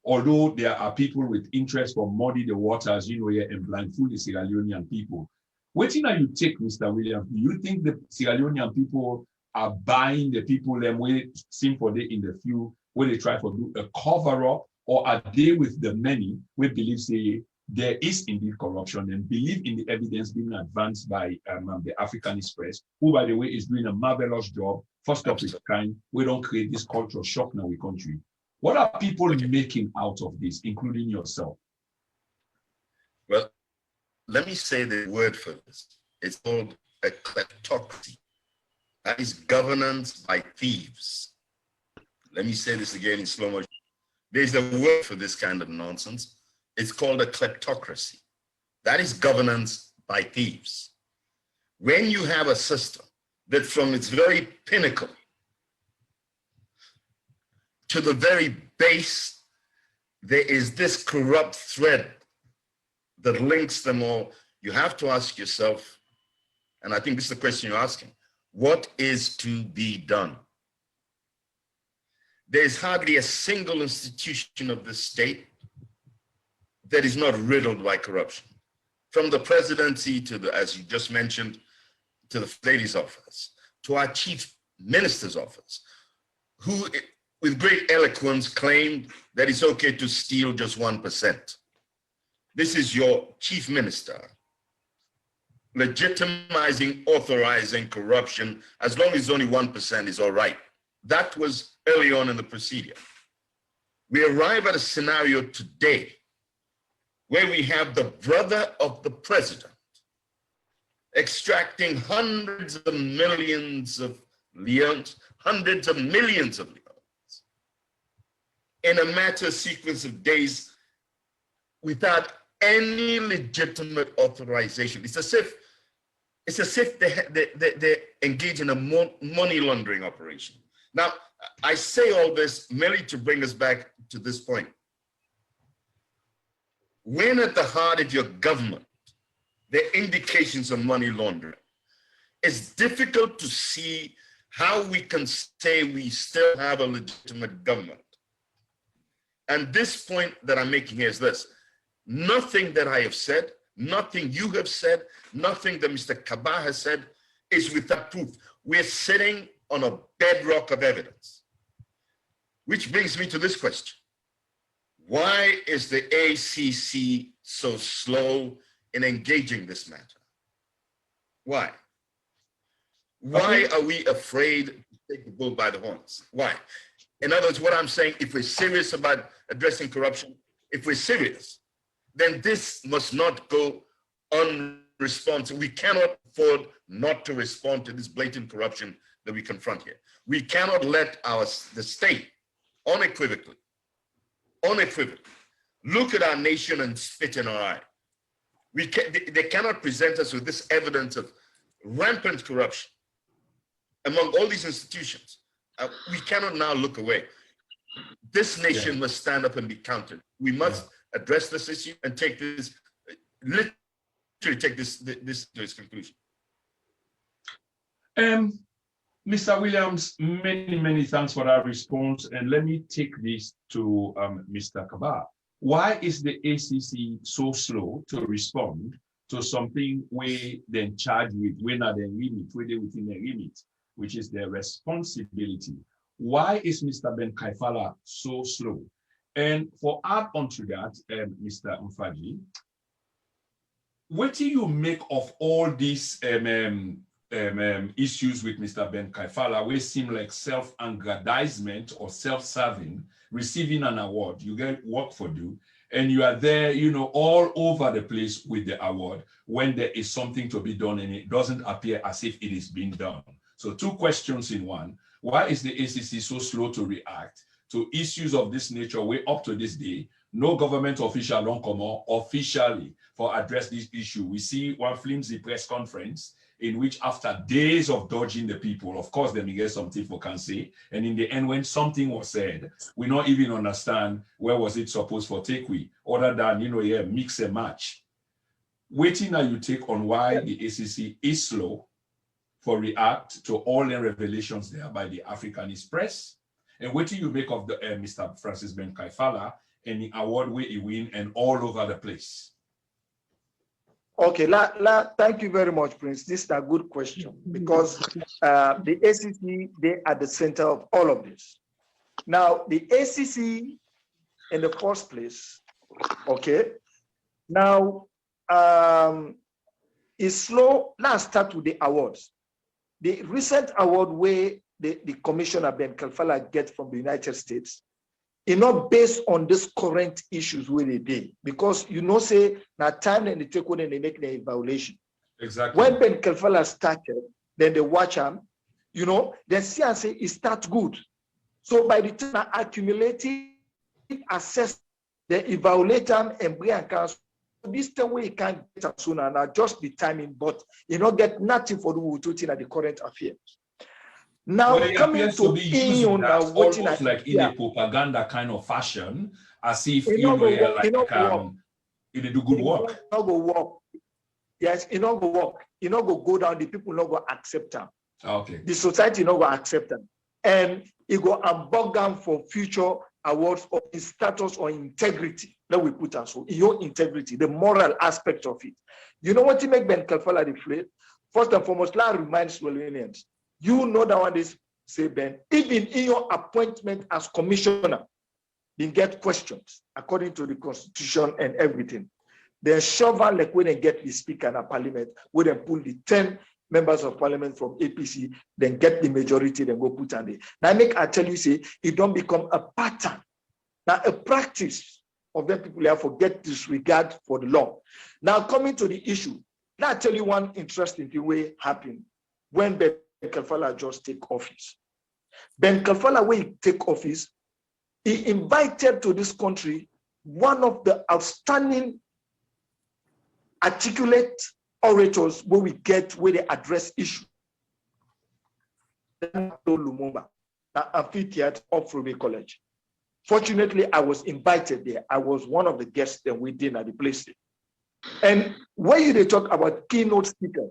S1: although there are people with interest for muddy the waters, you know, here and blindfold the Sierra Leonean people. What thing are you take, Mr. Williams? Do you think the Sierra Leonean people are buying the people them way seem for they in the few where they try to do a cover-up, or are they with the many who believe say there is indeed corruption and believe in the evidence being advanced by the Africanist Press, who by the way is doing a marvelous job, first of its kind. We don't create this cultural shock in our country. What are people making out of this, including yourself?
S2: Well, let me say the word for this. It's called a kleptocracy. That is governance by thieves. Let me say this again in slow motion. There's a word for this kind of nonsense. It's called a kleptocracy. That is governance by thieves. when you have a system that from its very pinnacle to the very base, there is this corrupt thread that links them all, you have to ask yourself, and I think this is the question you're asking, what is to be done? There's hardly a single institution of the state that is not riddled by corruption. From the presidency to the, as you just mentioned, to the lady's office, to our chief minister's office, who with great eloquence claimed that it's okay to steal just 1%. This is your chief minister legitimizing, authorizing corruption as long as only 1% is all right. That was early on in the procedure. We arrive at a scenario today where we have the brother of the president extracting hundreds of millions of leones, hundreds of millions of leones in a matter sequence of days without any legitimate authorization. It's as if they engage in a money laundering operation. Now, I say all this merely to bring us back to this point. When at the heart of your government, there are indications of money laundering, it's difficult to see how we can say we still have a legitimate government. And this point that I'm making here is this: nothing that I have said, nothing you have said, nothing that Mr. Kaba has said is without proof. We're sitting on a bedrock of evidence. Which brings me to this question. Why is the ACC so slow in engaging this matter? Why? Why are we afraid to take the bull by the horns? Why? In other words, what I'm saying, if we're serious about addressing corruption, if we're serious, then this must not go unresponsive. We cannot afford not to respond to this blatant corruption that we confront here. We cannot let the state unequivocally look at our nation and spit in our eye. They cannot present us with this evidence of rampant corruption among all these institutions. We cannot now look away. This nation must stand up and be counted. We must address this issue and take this, literally take this to its conclusion.
S1: Mr. Williams, many thanks for that response. And let me take this to Mr. Kaba. Why is the ACC so slow to respond to something we then charge with, when are they remit, where they within the remit, which is their responsibility? Why is Mr. Ben Kaifala so slow? And for add on to that, Mr. Mfaji, what do you make of all these issues with Mr. Ben Kaifala, which seem like self-aggrandizement or self-serving, receiving an award, you get work for do, and you are there, all over the place with the award when there is something to be done and it doesn't appear as if it is being done. So 2 questions in one. Why is the ACC so slow to react to issues of this nature where up to this day, no government official don't come out officially for address this issue? We see one flimsy press conference in which after days of dodging the people, of course, then we get something for can say, and in the end, when something was said, we not even understand where was it supposed for takeaway, other than, mix and match. Waiting now you take on why the ACC is slow for react to all the revelations there by the Africanist Press, and what do you make of the Mr. Francis Ben Kaifala and the award where he win and all over the place?
S3: Okay, thank you very much, Prince. This is a good question because the ACC, they are the center of all of this. Now, the ACC in the first place, okay, now is slow. Let's start with the awards. The recent award where the Commissioner Ben Kaifala gets from the United States, it's not based on this current issues where they did, because say now time and they take when they make the evaluation.
S1: Exactly.
S3: When Ben Kaifala started, then they watch him, then see and say it starts good. So by the time I accumulating, assess the evaluate them and bring accounts this time we can't get as soon and adjust the timing, but you know, get nothing for the Wututin at the current affairs. Now,
S1: well,
S3: coming to
S1: using that almost like in a propaganda kind of fashion, as if you know, it do good work.
S3: It not go work. Yes, it not go work. It not go down. The people not go accept them.
S1: Okay.
S3: The society not go accept them, and it go abog them for future awards of status or integrity. That we put us so your integrity, the moral aspect of it. You know what to make Ben Kalfala deflate? First and foremost, let remind Slovenians. You know that one is say Ben, even in your appointment as commissioner, you get questions according to the constitution and everything. They shove like when they get the speaker in a parliament, when they pull the 10 members of parliament from APC, then get the majority, then go put on it. Now I tell you, say, it don't become a pattern. Now a practice of them people have forget disregard for the law. Now coming to the issue, now I tell you one interesting thing way happened when Ben Kalfala just take office. Ben Kalfala, when he take office, he invited to this country one of the outstanding articulate orators where we get where they address issues. Lumumba, amphitheater of Ruby College. Fortunately, I was invited there. I was one of the guests that we did at the place. And when they talk about keynote speakers,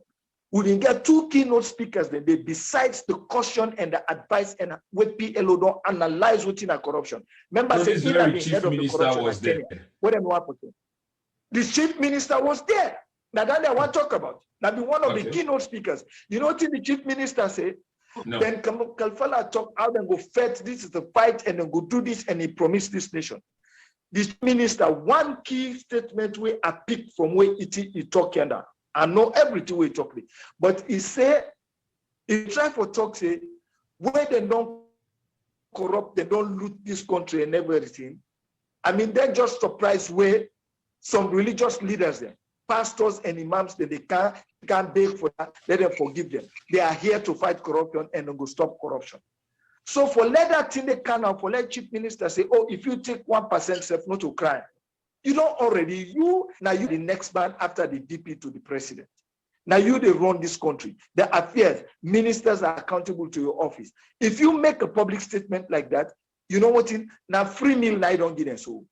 S3: we didn't get 2 keynote speakers then they besides the caution and the advice and with PLO don't analyze what's in a corruption. Remember,
S1: the chief minister was there.
S3: The chief minister was there. Now that I want to talk about. Now be one of the keynote speakers. You know what the chief minister said? No. Then Kalfala talk out and go fight. This is the fight, and then go do this, and he promised this nation. This minister, one key statement where I picked from where he talking about. I know everything we talk with, but he said, he try for talk say, where they don't corrupt, they don't loot this country and everything. I mean, they're just surprised where some religious leaders there, pastors and imams, that they can't beg for that, let them forgive them. They are here to fight corruption and then go stop corruption. So for let that thing they can now, for let chief minister say, oh, if you take 1% self, not to crime. You know already, now you the next man after the DP to the president. Now you they run this country. The affairs, ministers are accountable to your office. If you make a public statement like that, you know what now free meal now don't get them so.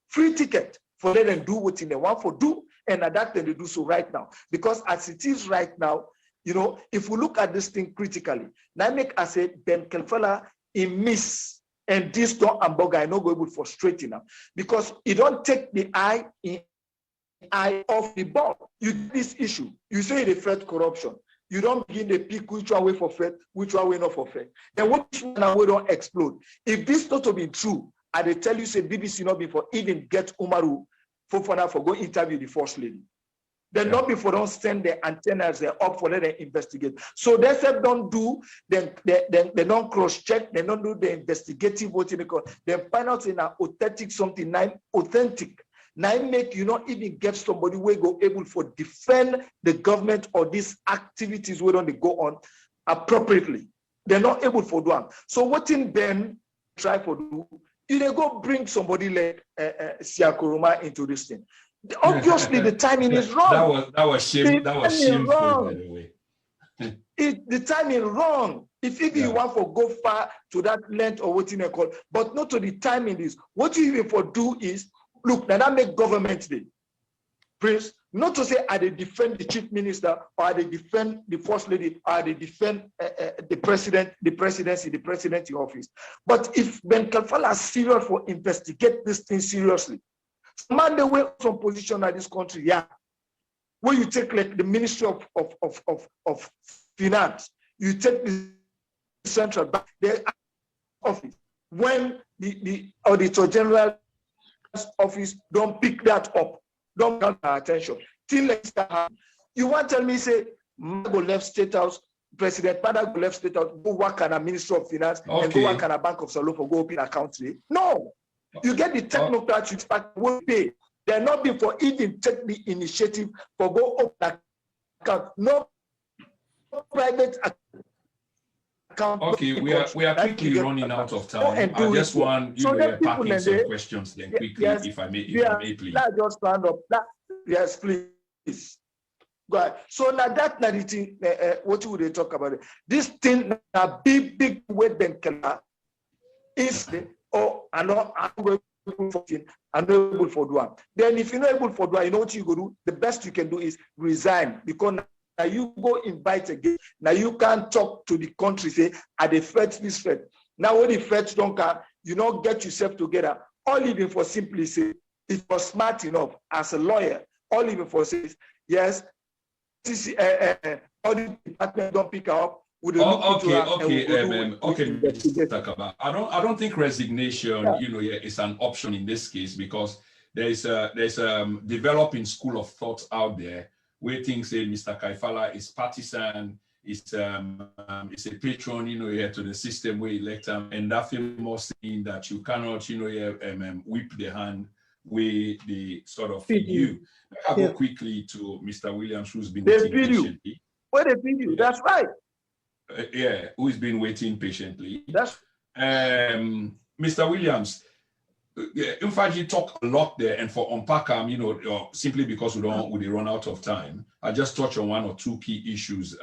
S3: Free ticket for let them do what they want for do, and at that time they do so right now. Because as it is right now, you know, if we look at this thing critically, now make I say Ben Kalfala in miss. And this don't hamburger I not go able to frustrate enough because you don't take the eye off the ball. You this issue. You say they fight corruption. You don't begin to pick which one way for faith, which one way not for faith. Then which one way don't explode. If this not to be true, I they tell you say BBC not before even get Umaru Fofana for go interview the first lady. Then not before don't send their antennas there up for let them investigate. So they said don't do, then they don't cross-check, they don't do the investigative what they call. Then find out in an authentic something, authentic. Now make you not even get somebody who go able for defend the government or these activities where don't they go on appropriately. They're not able for doing. So what in Ben try for do, you they go bring somebody like Siakuruma into this thing. Obviously, the timing is wrong.
S1: That was shameful, by the way.
S3: The timing wrong. If you want to go far to that length or what you call, but not to the timing is. What you even for do is look. Now that make government day, Prince. Not to say I they defend the chief minister or I they defend the first lady or I they defend the president, the presidency, the presidency office. But if Ben Kalfala is serious for investigate this thing seriously. Man, the way from position at this country, yeah. When you take like the Ministry of Finance, you take the central bank, their office. When the Auditor General's office don't pick that up, don't count our attention. Till next time, you want to tell me say, go left State House, President Pada go left State House, go work at a Ministry of Finance and go work at a Bank of Salofo, go open account today? No. You get the technocrats which will pay. They're not before even take the initiative for go open account. No private account.
S1: Okay, we are quickly running out of time. I just want you to pack in some questions then quickly, if I may please.
S3: Let's just stand up. Yes, please. Go ahead. So now that narrative, what would they talk about? This thing now big weight then is unable for do. Then if you're not able for do, you know what you go do? The best you can do is resign, because now you go invite again. Now you can't talk to the country, say, I dey fight this fight. Now when the fight don't come, you know, get yourself together. All even for simply say, it was smart enough as a lawyer, all even for says, yes, all the department don't pick up. Okay.
S1: I don't think resignation, is an option in this case, because there's a developing school of thought out there where things say Mr. Kaifala is partisan, is a patron, here to the system where elect him, and that famous saying that you cannot, whip the hand where they sort of feed you. I'll go quickly to Mr. Williams, who's been waiting patiently.
S3: Where they feed you, that's right.
S1: Who's been waiting patiently.
S3: That's
S1: Mr. Williams, in fact, you talk a lot there, and for unpack simply because we run out of time, I just touch on one or two key issues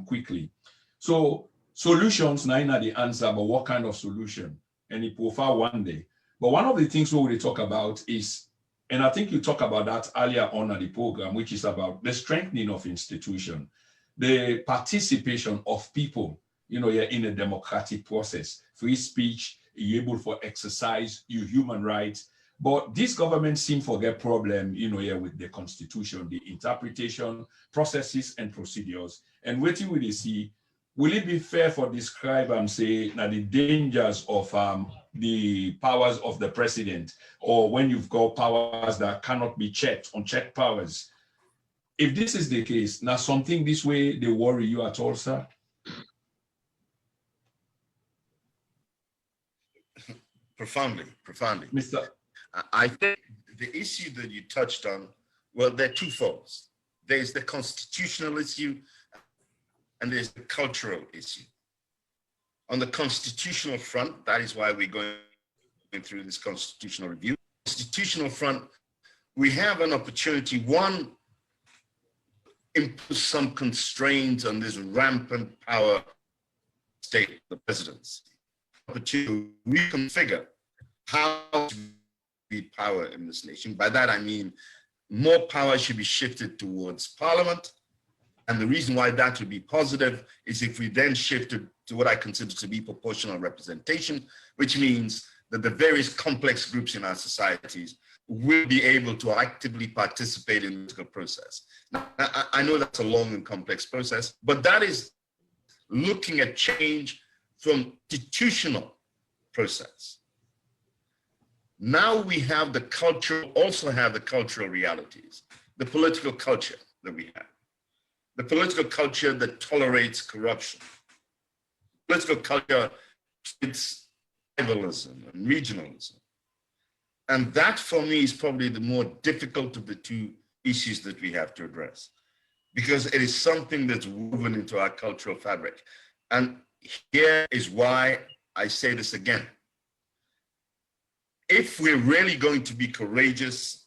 S1: quickly. So solutions, now not the answer, but what kind of solution? And it will fall one day. But one of the things we will talk about is, and I think you talked about that earlier on at the program, which is about the strengthening of institution, the participation of people, in a democratic process, free speech, you're able to exercise your human rights. But this government seems to get problem, with the constitution, the interpretation, processes and procedures. And waiting will they see, will it be fair for describe and say now the dangers of the powers of the president, or when you've got powers that cannot be checked, unchecked powers? If this is the case, now something this way, they worry you at all, sir?
S2: Profoundly.
S1: Mr.
S2: I think the issue that you touched on, well, there are two folds. There's the constitutional issue and there's the cultural issue. On the constitutional front, that is why we're going through this constitutional review. Constitutional front, we have an opportunity, one, impose some constraints on this rampant power state, the presidency. To reconfigure how to be power in this nation. By that, I mean more power should be shifted towards parliament. And the reason why that would be positive is if we then shifted to what I consider to be proportional representation, which means that the various complex groups in our societies will be able to actively participate in the political process. Now, I know that's a long and complex process, but that is looking at change from institutional process. Now we have the culture, also have the cultural realities, the political culture that we have, the political culture that tolerates corruption, political culture, it's tribalism and regionalism. And that for me is probably the more difficult of the two issues that we have to address, because it is something that's woven into our cultural fabric. And here is why I say this again. If we're really going to be courageous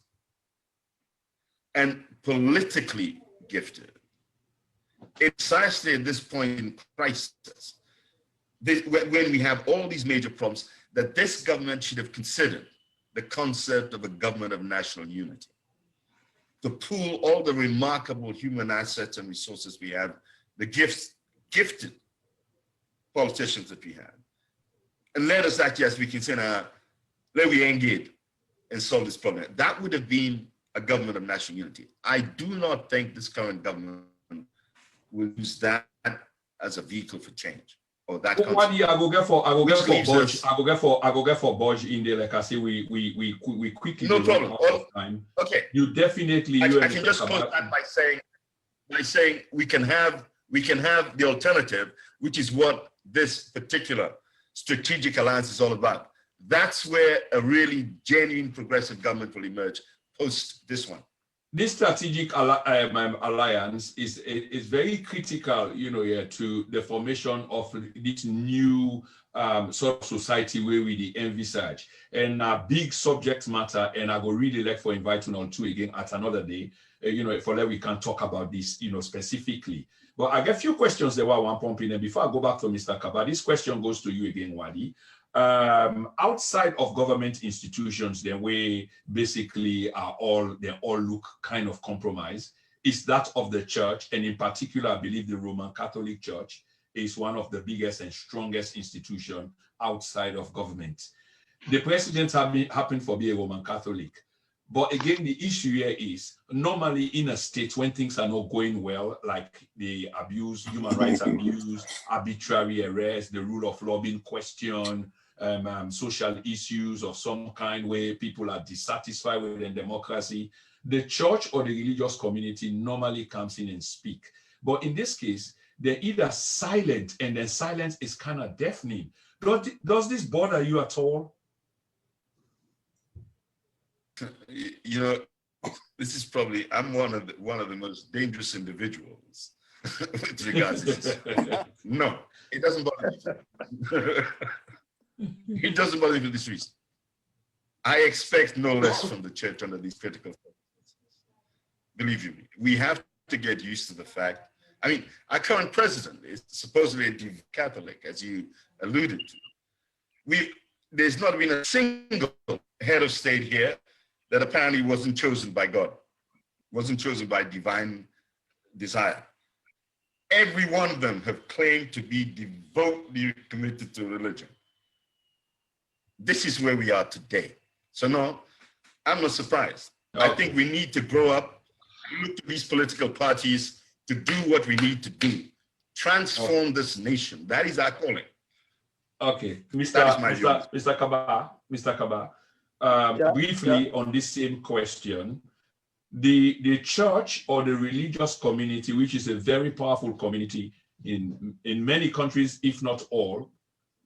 S2: and politically gifted, it's precisely at this point in crisis, when we have all these major problems, that this government should have considered the concept of a government of national unity, to pool all the remarkable human assets and resources we have, the gifted politicians that we have, and let us actually, as we can say now, let we engage and solve this problem. That would have been a government of national unity. I do not think this current government will use that as a vehicle for change. Or that
S1: I go get for Bodge in there. Like I say, we quickly
S2: no problem.
S1: Out of time.
S2: Okay.
S1: You definitely.
S2: I can just close that by saying we can have the alternative, which is what this particular strategic alliance is all about. That's where a really genuine progressive government will emerge post this one.
S1: this strategic alliance is very critical, to the formation of this new sort of society where we envisage. And big subject matter, and I will really like for inviting on to again at another day, for that we can talk about this, specifically. But I get a few questions that were one pumping, and before I go back to Mr. Kaba, this question goes to you again, Wadi. Outside of government institutions, the way basically they all look kind of compromised, is that of the church, and in particular, I believe the Roman Catholic Church is one of the biggest and strongest institutions outside of government. The president happened to be a Roman Catholic. But again, the issue here is normally in a state when things are not going well, like the abuse, human rights abuse, arbitrary arrest, the rule of law being questioned, social issues of some kind where people are dissatisfied with the democracy, the church or the religious community normally comes in and speak. But in this case, they're either silent, and then silence is kind of deafening. Does this bother you at all?
S2: This is probably, I'm one of the most dangerous individuals with regards to this. No, it doesn't bother me. It doesn't bother me for this reason. I expect no less from the church under these critical circumstances. Believe you me, we have to get used to the fact. I mean, our current president is supposedly a Catholic, as you alluded to. There's not been a single head of state here that apparently wasn't chosen by God, wasn't chosen by divine desire. Every one of them have claimed to be devotedly committed to religion. This is where we are today. So no, I'm not surprised. Okay. I think we need to grow up, look to these political parties to do what we need to do. Transform this nation. That is our calling.
S1: Okay, Mr. Kaba, briefly on this same question, the church or the religious community, which is a very powerful community in many countries, if not all,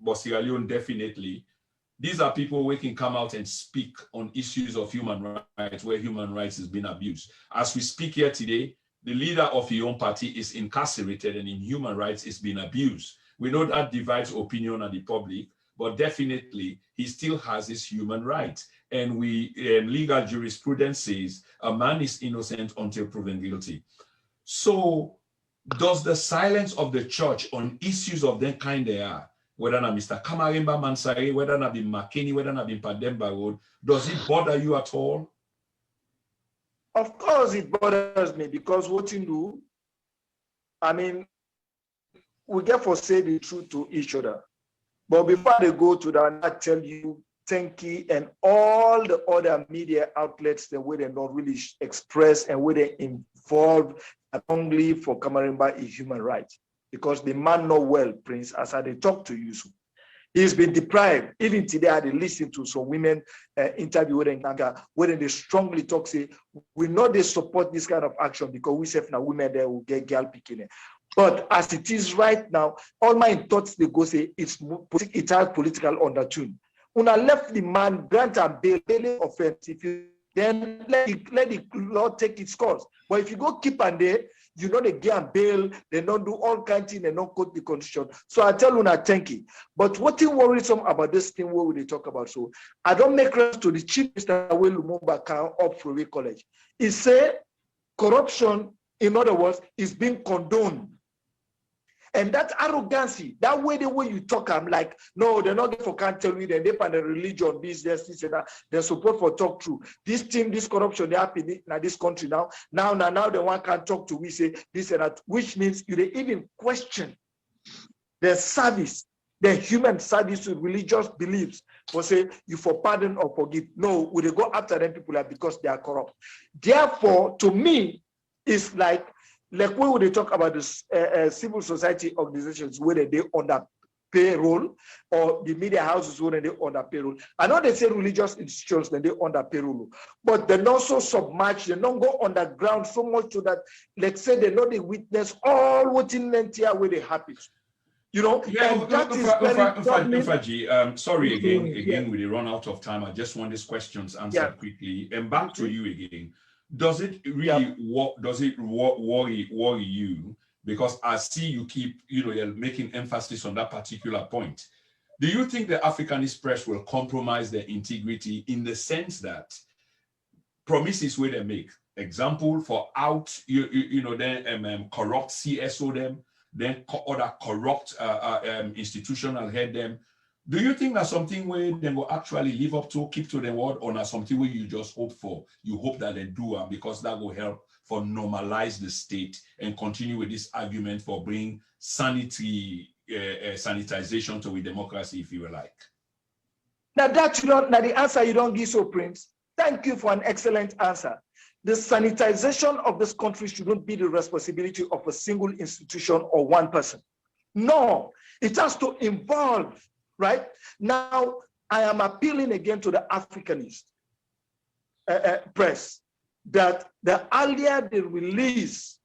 S1: but Sierra Leone definitely, these are people who can come out and speak on issues of human rights, where human rights has been abused. As we speak here today, the leader of your own party is incarcerated and in human rights is being abused. We know that divides opinion on the public, but definitely he still has his human rights. And legal jurisprudence says a man is innocent until proven guilty. So does the silence of the church on issues of that kind they are, whether not Mr. Kamarimba Mansari, whether not be McKinney, whether not be Pademba Road, does it bother you at all?
S3: Of course it bothers me, because what you do, I mean, we get to say the truth to each other. But before they go to that, I tell you, Tenki and all the other media outlets, the way they not really express and where they involve strongly for Kamarimba is human rights. Because the man know well, Prince, as I talk to you. He's been deprived. Even today, I listened to some women interview with Nanga, where they strongly talk, say, we know they support this kind of action because we say now women there will get girl picking. But as it is right now, all my thoughts, they go say, it has political undertone. When I left the man, grant and bail, offense, if you then let the law take its course. But if you go keep and there, you know they get bail, they don't do all kinds of things, they don't quote the constitution. So I tell you now, thank you. But what is worrisome about this thing, what will they talk about? So I don't make reference to the chief minister Will Lumumba come up from college. He said corruption, in other words, is being condoned. And that arrogancy, that way the way you talk, I'm like, no, they're not for can't tell you, they find the religion, business, this and that, their support for talk through. This team, this corruption, they happen in this country now. Now the one can talk to we say this and that, which means you they even question their service, their human service to religious beliefs. For say you for pardon or forgive. No, would they go after them people like because they are corrupt. Therefore, to me, it's like when they talk about this civil society organizations, whether they under payroll, or the media houses when they under payroll. I know they say religious institutions when they under payroll, but they're not so submerged, they don't go underground so much to that, let's say they know they witness all what in Lentia where they happen. You know,
S1: yeah,
S3: and that is
S1: sorry again, we run out of time. I just want these questions answered quickly. And back to you again. Does it really worry you? Because I see you keep, you're making emphasis on that particular point. Do you think the Africanist Press will compromise their integrity in the sense that promises where they make, example for out, then corrupt CSO them, then other corrupt institutional head them? Do you think that's something where they will actually live up to, keep to the word, or not something where you just hope for? You hope that they do, because that will help for normalize the state and continue with this argument for bringing sanitization to a democracy, if you will like.
S3: Now the answer you don't give, so Prince. Thank you for an excellent answer. The sanitization of this country shouldn't be the responsibility of a single institution or one person. No, it has to involve. Right now, I am appealing again to the Africanist press that the earlier they release,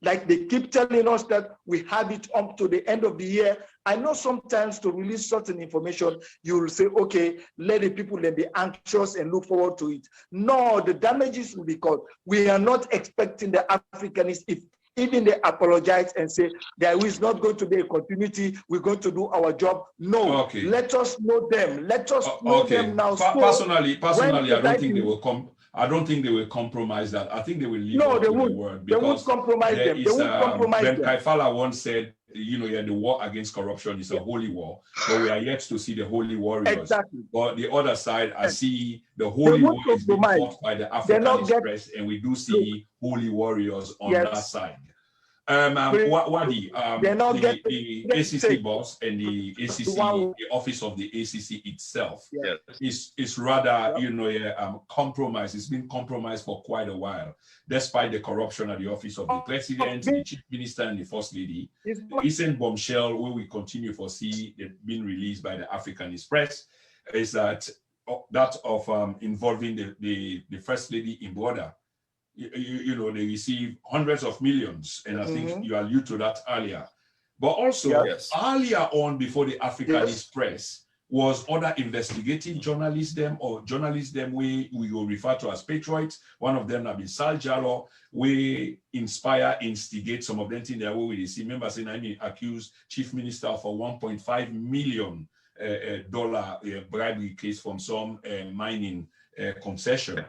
S3: like they keep telling us that we have it up to the end of the year. I know sometimes to release certain information, you will say, okay, let the people then be anxious and look forward to it. No, the damages will be caused. We are not expecting the Africanists, if even they apologize and say there is not going to be a continuity, we're going to do our job. No, okay. Let us know them. Let us know them now.
S1: Personally, I don't think they will come. I don't think they will compromise that. I think they will leave the word.
S3: They won't compromise them. They won't compromise them.
S1: Ben Kaifala once said, the war against corruption is a holy war, but we are yet to see the holy warriors.
S3: Exactly.
S1: But the other side, I see the holy war is being fought by the Africanist Press, and we do see holy warriors on that side. Wadi, the ACC boss and the ACC, the office of the ACC itself is rather, compromised. It's been compromised for quite a while, despite the corruption at the office of the president, the chief minister, and the first lady. The recent bombshell, where we continue to see it being released by the Africanist Press, is that of involving the first lady in border. They receive hundreds of millions, and I think you alluded to that earlier. But also, earlier on, before the Africanist Press, was other investigative journalism or journalism we will refer to as patriots. One of them have been Sal Jallo, we inspire, instigate some of them in their way. We see members saying, I mean, accused chief minister of a $1.5 million bribery case from some mining concession.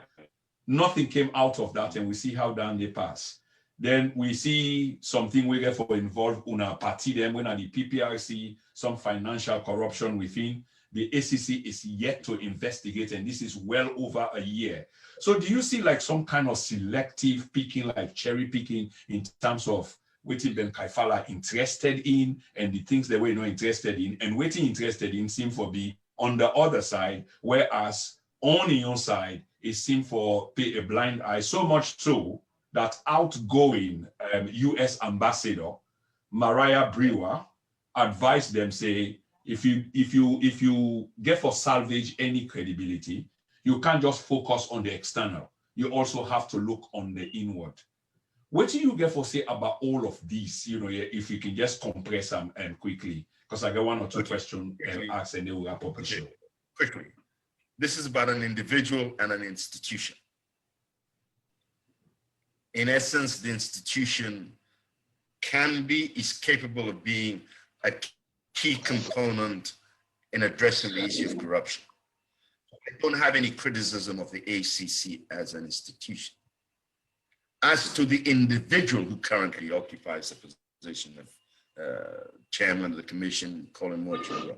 S1: Nothing came out of that, and we see how down they pass. Then we see something we get for involved in our party, then when at the PPRC, some financial corruption within. The ACC is yet to investigate, and this is well over a year. So do you see like some kind of selective picking, like cherry picking in terms of what Ben Kaifala interested in and the things they were not interested in, and what he interested in seem to be on the other side, whereas on your side, it seemed for pay a blind eye, so much so that outgoing U.S. ambassador Mariah Brewer advised them, say, if you get for salvage any credibility, you can't just focus on the external. You also have to look on the inward. What do you get for say about all of these? If you can just compress them quickly, because I got one or two questions asked, and they will wrap up the show.
S2: Quickly. This is about an individual and an institution. In essence, the institution is capable of being a key component in addressing the issue of corruption. I don't have any criticism of the ACC as an institution. As to the individual who currently occupies the position of chairman of the commission, Colin Morchero,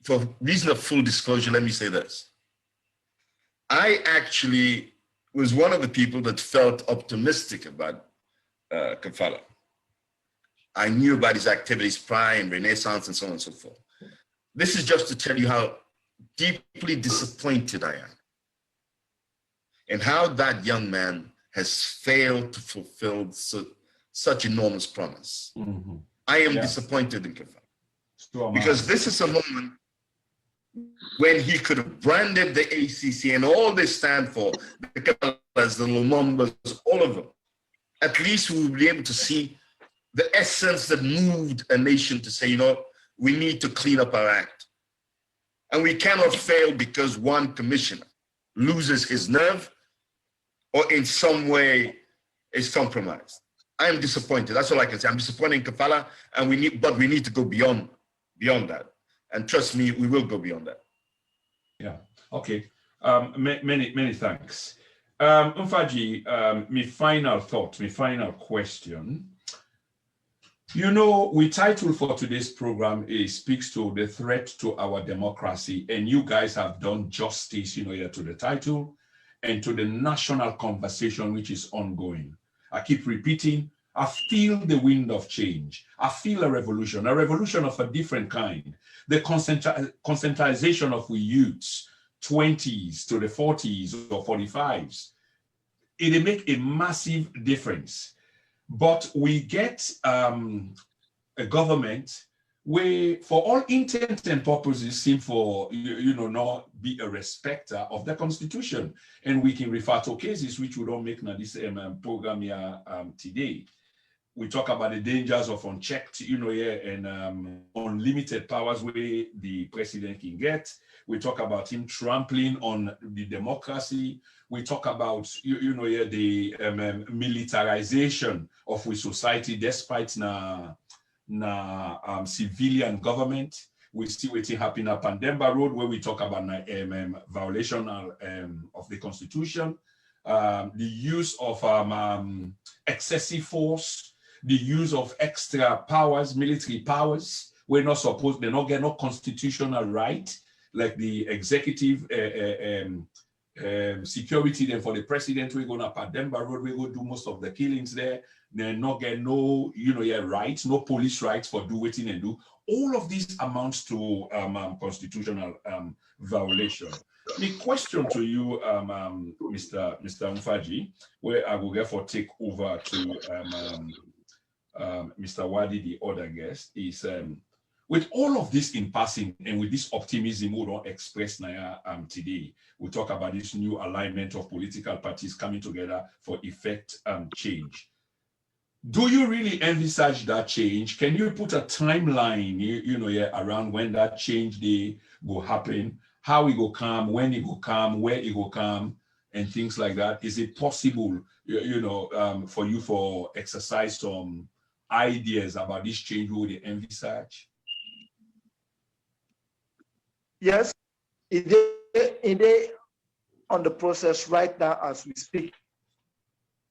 S2: for reason of full disclosure, let me say this. I actually was one of the people that felt optimistic about Kaifala. I knew about his activities prior in Renaissance and so on and so forth. This is just to tell you how deeply disappointed I am and how that young man has failed to fulfill such enormous promise. Mm-hmm. I am disappointed in Kaifala. Because this is a moment when he could have branded the ACC and all they stand for, the Kafalas, the Lumumbas, all of them. At least we will be able to see the essence that moved a nation to say, we need to clean up our act. And we cannot fail because one commissioner loses his nerve or in some way is compromised. I am disappointed. That's all I can say. I'm disappointed in Kafala, and we need to go beyond that. And trust me, we will go beyond that.
S1: Yeah. Okay. Many thanks. Mfaji, my final thought, my final question. You know, we title for today's program speaks to the threat to our democracy, and you guys have done justice, you know, here to the title and to the national conversation which is ongoing. I keep repeating, I feel the wind of change. I feel a revolution of a different kind. The conscientization of we youths, 20s to the 40s or 45s, it'll make a massive difference. But we get a government where, for all intents and purposes, seem for, you know, not be a respecter of the Constitution. And we can refer to cases which we don't make now this program here today. We talk about the dangers of unchecked, you know, and unlimited powers where the president can get. We talk about him trampling on the democracy. We talk about, you know, the militarization of we society despite civilian government. We see what's happening at Pandemba Road, where we talk about violation of the Constitution, the use of excessive force, the use of extra powers, military powers. We're not supposed, they're not getting no constitutional right, like the executive security then for the president. We're going to Pandemba Road, we're going to do most of the killings there. They're not getting no, you know, rights, no police rights for do what and do. All of these amounts to constitutional violation. The question to you, Mr. Mfaji, where I will therefore take over to Mr. Wadi, the other guest, is with all of this in passing and with this optimism we don't express now today, we talk about this new alignment of political parties coming together for effect change. Do you really envisage that change? Can you put a timeline, you know, around when that change day will happen, how it will come, when it will come, where it will come, and things like that? Is it possible, you know, for you for exercise some ideas about this change we would envisage?
S3: Yes, it is on the process right now as we speak,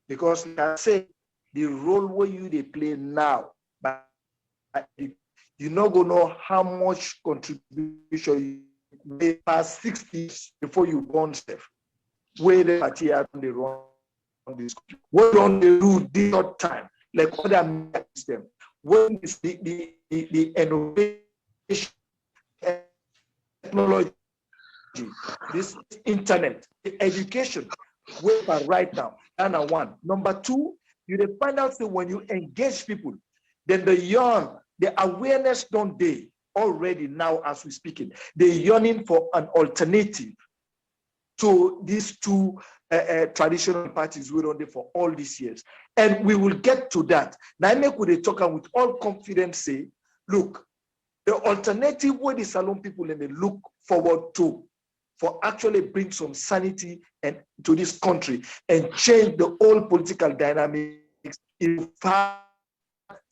S3: because like I say, the role where they play now, but you're not going to know how much contribution you made past 60 years before you born self. Where the party are they run this country? What don't they do this short time? Like other system. When is the innovation, technology, this internet, the education, where right now, number one. Number two, you find out that when you engage people, then the awareness don't they already now as we speaking, they're yearning for an alternative to these two traditional parties we run there for all these years. And we will get to that. Now I make with a talk and with all confidence say, look, the alternative way the Salon people and they look forward to for actually bring some sanity and to this country and change the whole political dynamics in fact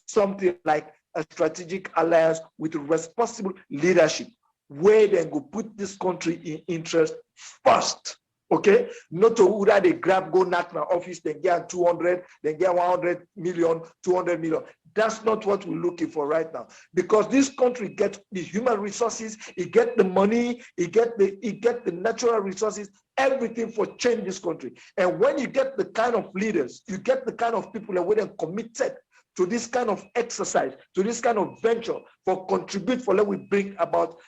S3: something like a strategic alliance with responsible leadership where they go put this country in interest first. Okay, not to who they grab, go knock my office, then get 200, then get 100 million, 200 million. That's not what we're looking for right now. Because this country gets the human resources, it get the money, it get the natural resources, everything for change this country. And when you get the kind of leaders, you get the kind of people that were committed to this kind of exercise, to this kind of venture, for contribute for let we bring about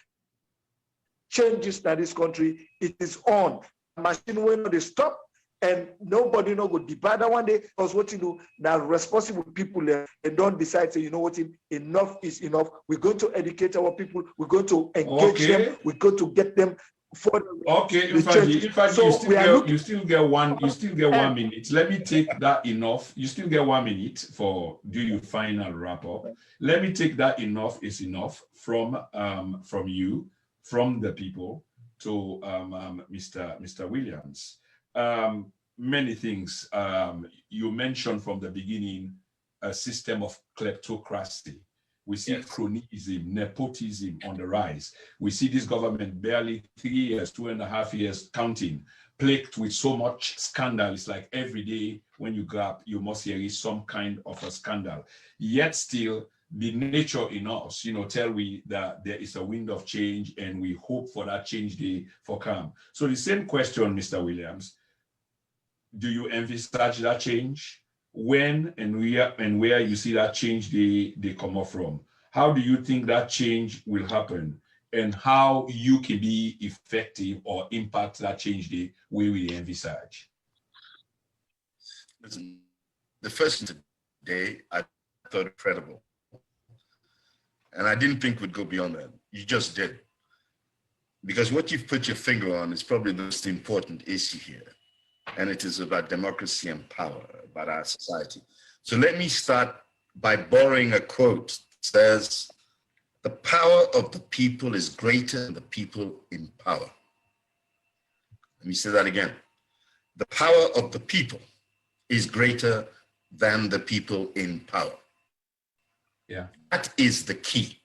S3: changes that this country, it is on. Machine will not stop, and nobody no go debate that one day, because what you do now, responsible people and don't decide, say, you know what, enough is enough. We're going to educate our people, we're going to engage them, we're going to get them for
S1: okay. In fact, so you still get 1 minute. Let me take that enough. You still get 1 minute for do your final wrap up. Let me take that enough is enough from you, from the people to Mr. Williams. many things. You mentioned from the beginning a system of kleptocracy. We see cronyism, nepotism on the rise. We see this government barely 3 years, 2.5 years counting, plagued with so much scandal. It's like every day when you grab, you must hear some kind of a scandal. Yet still, the nature in us, tell we that there is a wind of change and we hope for that change day for come. So the same question, Mr. Williams, do you envisage that change? When and where you see that change they come up from? How do you think that change will happen? And how you can be effective or impact that change the way we envisage?
S2: Listen, the first day I thought incredible. And I didn't think we'd go beyond that. You just did. Because what you've put your finger on is probably the most important issue here. And it is about democracy and power, about our society. So let me start by borrowing a quote. It says, "The power of the people is greater than the people in power." Let me say that again. The power of the people is greater than the people in power.
S1: Yeah.
S2: That is the key.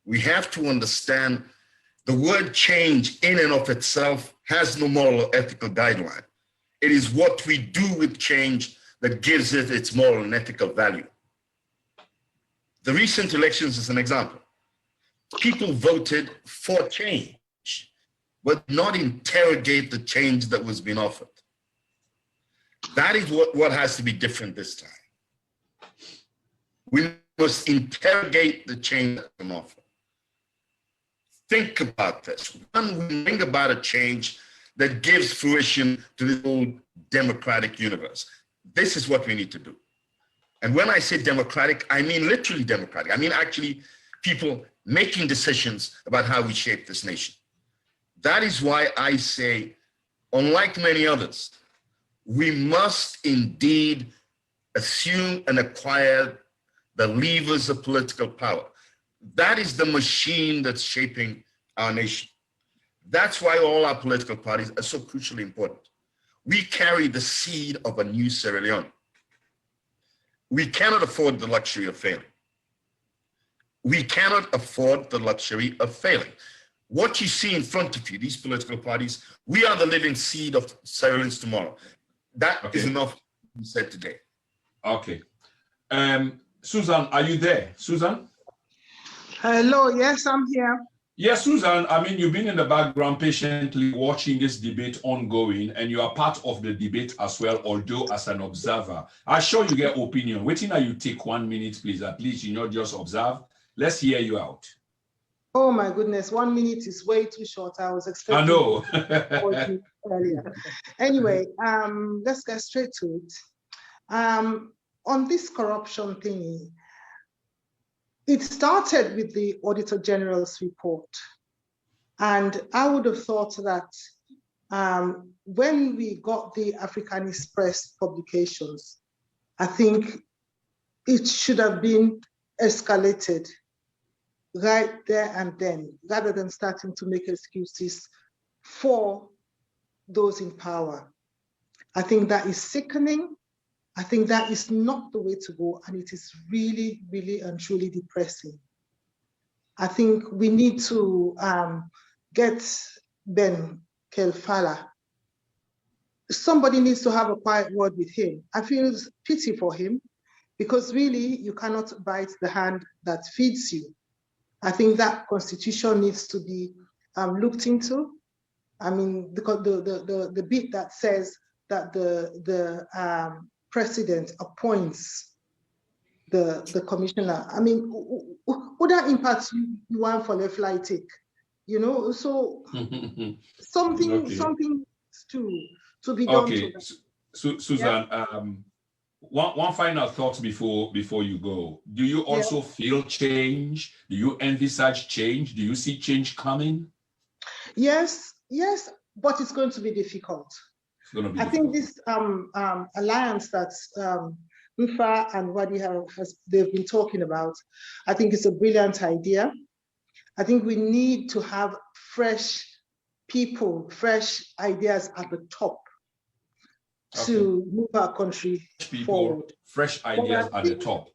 S2: We have to understand the word change in and of itself has no moral or ethical guideline. It is what we do with change that gives it its moral and ethical value. The recent elections is an example. People voted for change, but not interrogate the change that was being offered. That is what has to be different this time. We must interrogate the change that's been offered. Think about this. One, we bring about a change that gives fruition to the whole democratic universe. This is what we need to do. And when I say democratic, I mean literally democratic. I mean actually people making decisions about how we shape this nation. That is why I say, unlike many others, we must indeed assume and acquire the levers of political power. That is the machine that's shaping our nation. That's why all our political parties are so crucially important. We carry the seed of a new Sierra Leone. We cannot afford the luxury of failing. We cannot afford the luxury of failing. What you see in front of you, these political parties, we are the living seed of Sierra Leone's tomorrow. That is enough to be said today.
S1: Okay. Susan, are you there? Susan?
S4: Hello, yes, I'm here.
S1: Yes, Susan, I mean, you've been in the background patiently watching this debate ongoing, and you are part of the debate as well, although as an observer. I'm sure you get opinion. Waiting that you take 1 minute, please, at least you not just observe. Let's hear you out.
S4: Oh my goodness, 1 minute is way too short. I was expecting.
S1: I know.
S4: Earlier. Anyway, let's get straight to it. On this corruption thingy, it started with the Auditor General's report. And I would have thought that when we got the Africanist Press publications, I think it should have been escalated right there and then, rather than starting to make excuses for those in power. I think that is sickening. I think that is not the way to go, and it is really, really and truly depressing. I think we need to get Ben Kelfala. Somebody needs to have a quiet word with him. I feel pity for him, because really you cannot bite the hand that feeds you. I think that constitution needs to be looked into. I mean, the bit that says that the president appoints the commissioner. I mean, would that impact you want for the flight take? You know, so something to be done.
S1: Okay, Susan. Yeah. One final thought before you go. Do you also feel change? Do you envisage change? Do you see change coming?
S4: Yes, but it's going to be difficult. I think this alliance that Mufa and Wadi they've been talking about, I think it's a brilliant idea. I think we need to have fresh people, fresh ideas at the top. to move our country forward.
S1: Fresh ideas at the top.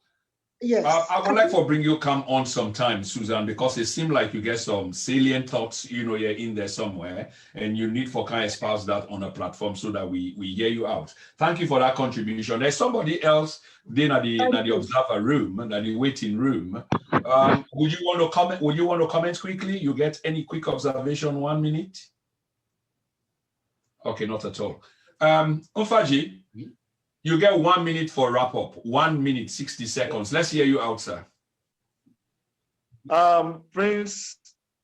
S4: Yes.
S1: I would like for bring you come on sometime, Susan, because it seems like you get some salient thoughts, you're in there somewhere, and you need for kind of espouse that on a platform so that we hear you out. Thank you for that contribution. There's somebody else then at the observer room, at the waiting room. Would you want to comment? Would you want to comment quickly? You get any quick observation? 1 minute? Okay, not at all. Ofaji, you get 1 minute for wrap up. 1 minute, 60 seconds. Let's hear you out, sir.
S3: Prince,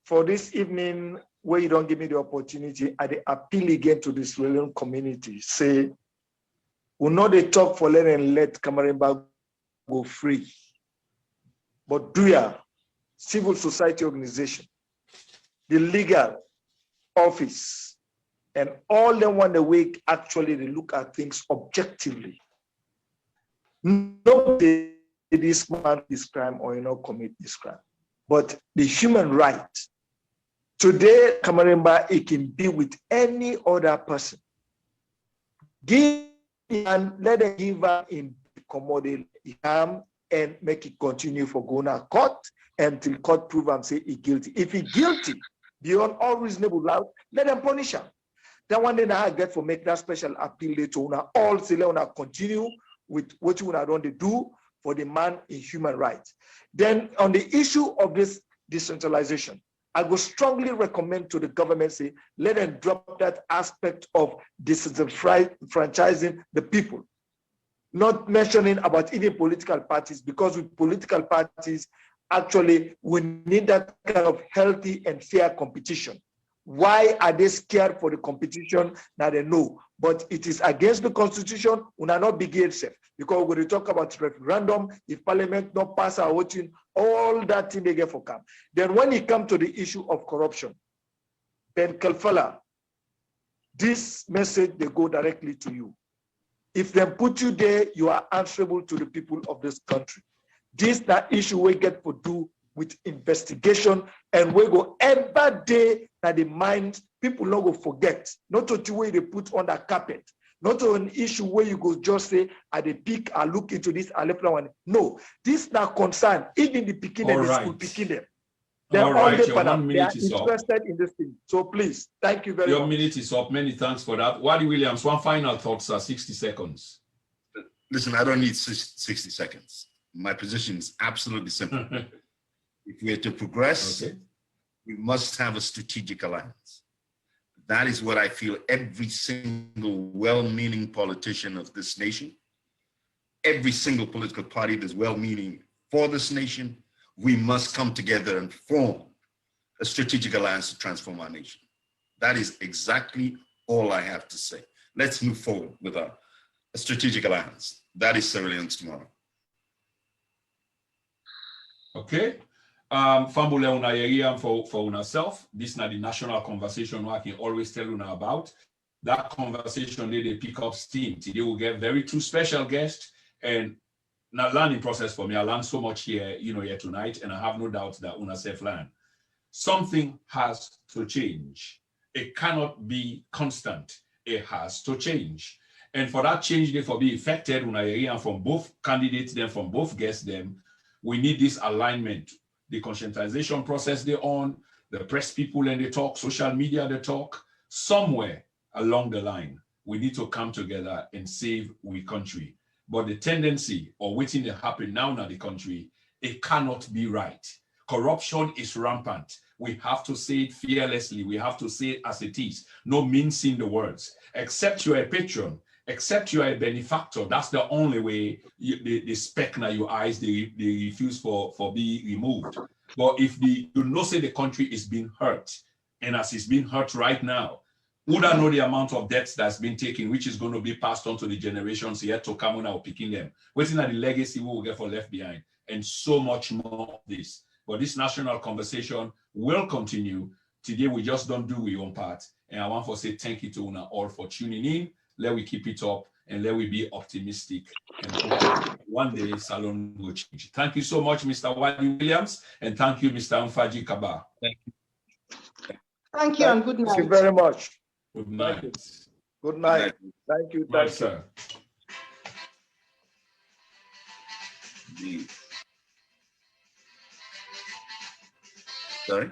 S3: for this evening, where you don't give me the opportunity, I appeal again to the Sierra Leone community. Say, we know they talk for let Cameroon go free. But do ya, civil society organization, the legal office, and all them want the way actually they look at things objectively. Nobody this man this crime or commit this crime, but the human right. Today, Kamarimba, it can be with any other person. Give and let them give her in commodity harm and make it continue for going to court until court prove and say he guilty. If he guilty beyond all reasonable doubt, let them punish him. That one day I get for make that special appeal to all say continue with what you want to do for the man in human rights. Then on the issue of this decentralization, I would strongly recommend to the government say, let them drop that aspect of disenfranchising the people. Not mentioning about any political parties, because with political parties, actually, we need that kind of healthy and fair competition. Why are they scared for the competition? Now they know, but it is against the constitution. We are not big itself, because when we talk about referendum, if parliament not pass our voting, all that thing they get for camp. Then when it comes to the issue of corruption, Ben Kalfala, this message they go directly to you. If they put you there, you are answerable to the people of this country. This that issue we get to do with investigation, and we go every day that the mind, people not go forget, not to the way they put on the carpet, not to an issue where you go just say, I the pick, I look into this, I left one. No, this not concern, even the picking and the school picking them. They're all right, they are interested in this thing. So please, thank you very much. Your
S1: minute is up. Many thanks for that. Wadi Williams, one final thought, sir, 60 seconds.
S2: Listen, I don't need 60 seconds. My position is absolutely simple. If we are to progress, we must have a strategic alliance. That is what I feel every single well-meaning politician of this nation, every single political party that's well-meaning for this nation, we must come together and form a strategic alliance to transform our nation. That is exactly all I have to say. Let's move forward with a strategic alliance. That is Sierra Leone's tomorrow.
S1: Okay. Fambule una yeria for una self. This is not the national conversation I can always tell you about. That conversation they pick up steam. Today we'll get very two special guests, and now learning process for me. I learned so much here, here tonight, and I have no doubt that una self learn. Something has to change. It cannot be constant. It has to change. And for that change, therefore, be effected una yeria from both candidates, then from both guests, them. We need this alignment. The conscientization process they're on, the press people and they talk, social media they talk, somewhere along the line, we need to come together and save we country. But the tendency or waiting to happen now in the country, it cannot be right. Corruption is rampant. We have to say it fearlessly. We have to say it as it is. No mincing the words. Except you're a patron, except you are a benefactor, that's the only way the speck in your eyes, they refuse for be removed. But if you say the country is being hurt, and as it's being hurt right now, would I know the amount of debts that's been taken, which is going to be passed on to the generations yet to come on now picking them, waiting at the legacy we will get for left behind, and so much more of this. But this national conversation will continue. Today, we just don't do our own part. And I want to say thank you to una all for tuning in. Let we keep it up and let we be optimistic. And one day, Salon will change. Thank you so much, Mr. Wadi Williams, and thank you, Mr. Mfaji Kaba.
S4: Thank you and good night.
S3: Thank you very much.
S1: Good night.
S3: Good night.
S2: Good
S3: Thank you.
S1: Bye,
S3: Thank you.
S1: sir.
S2: night. Sorry?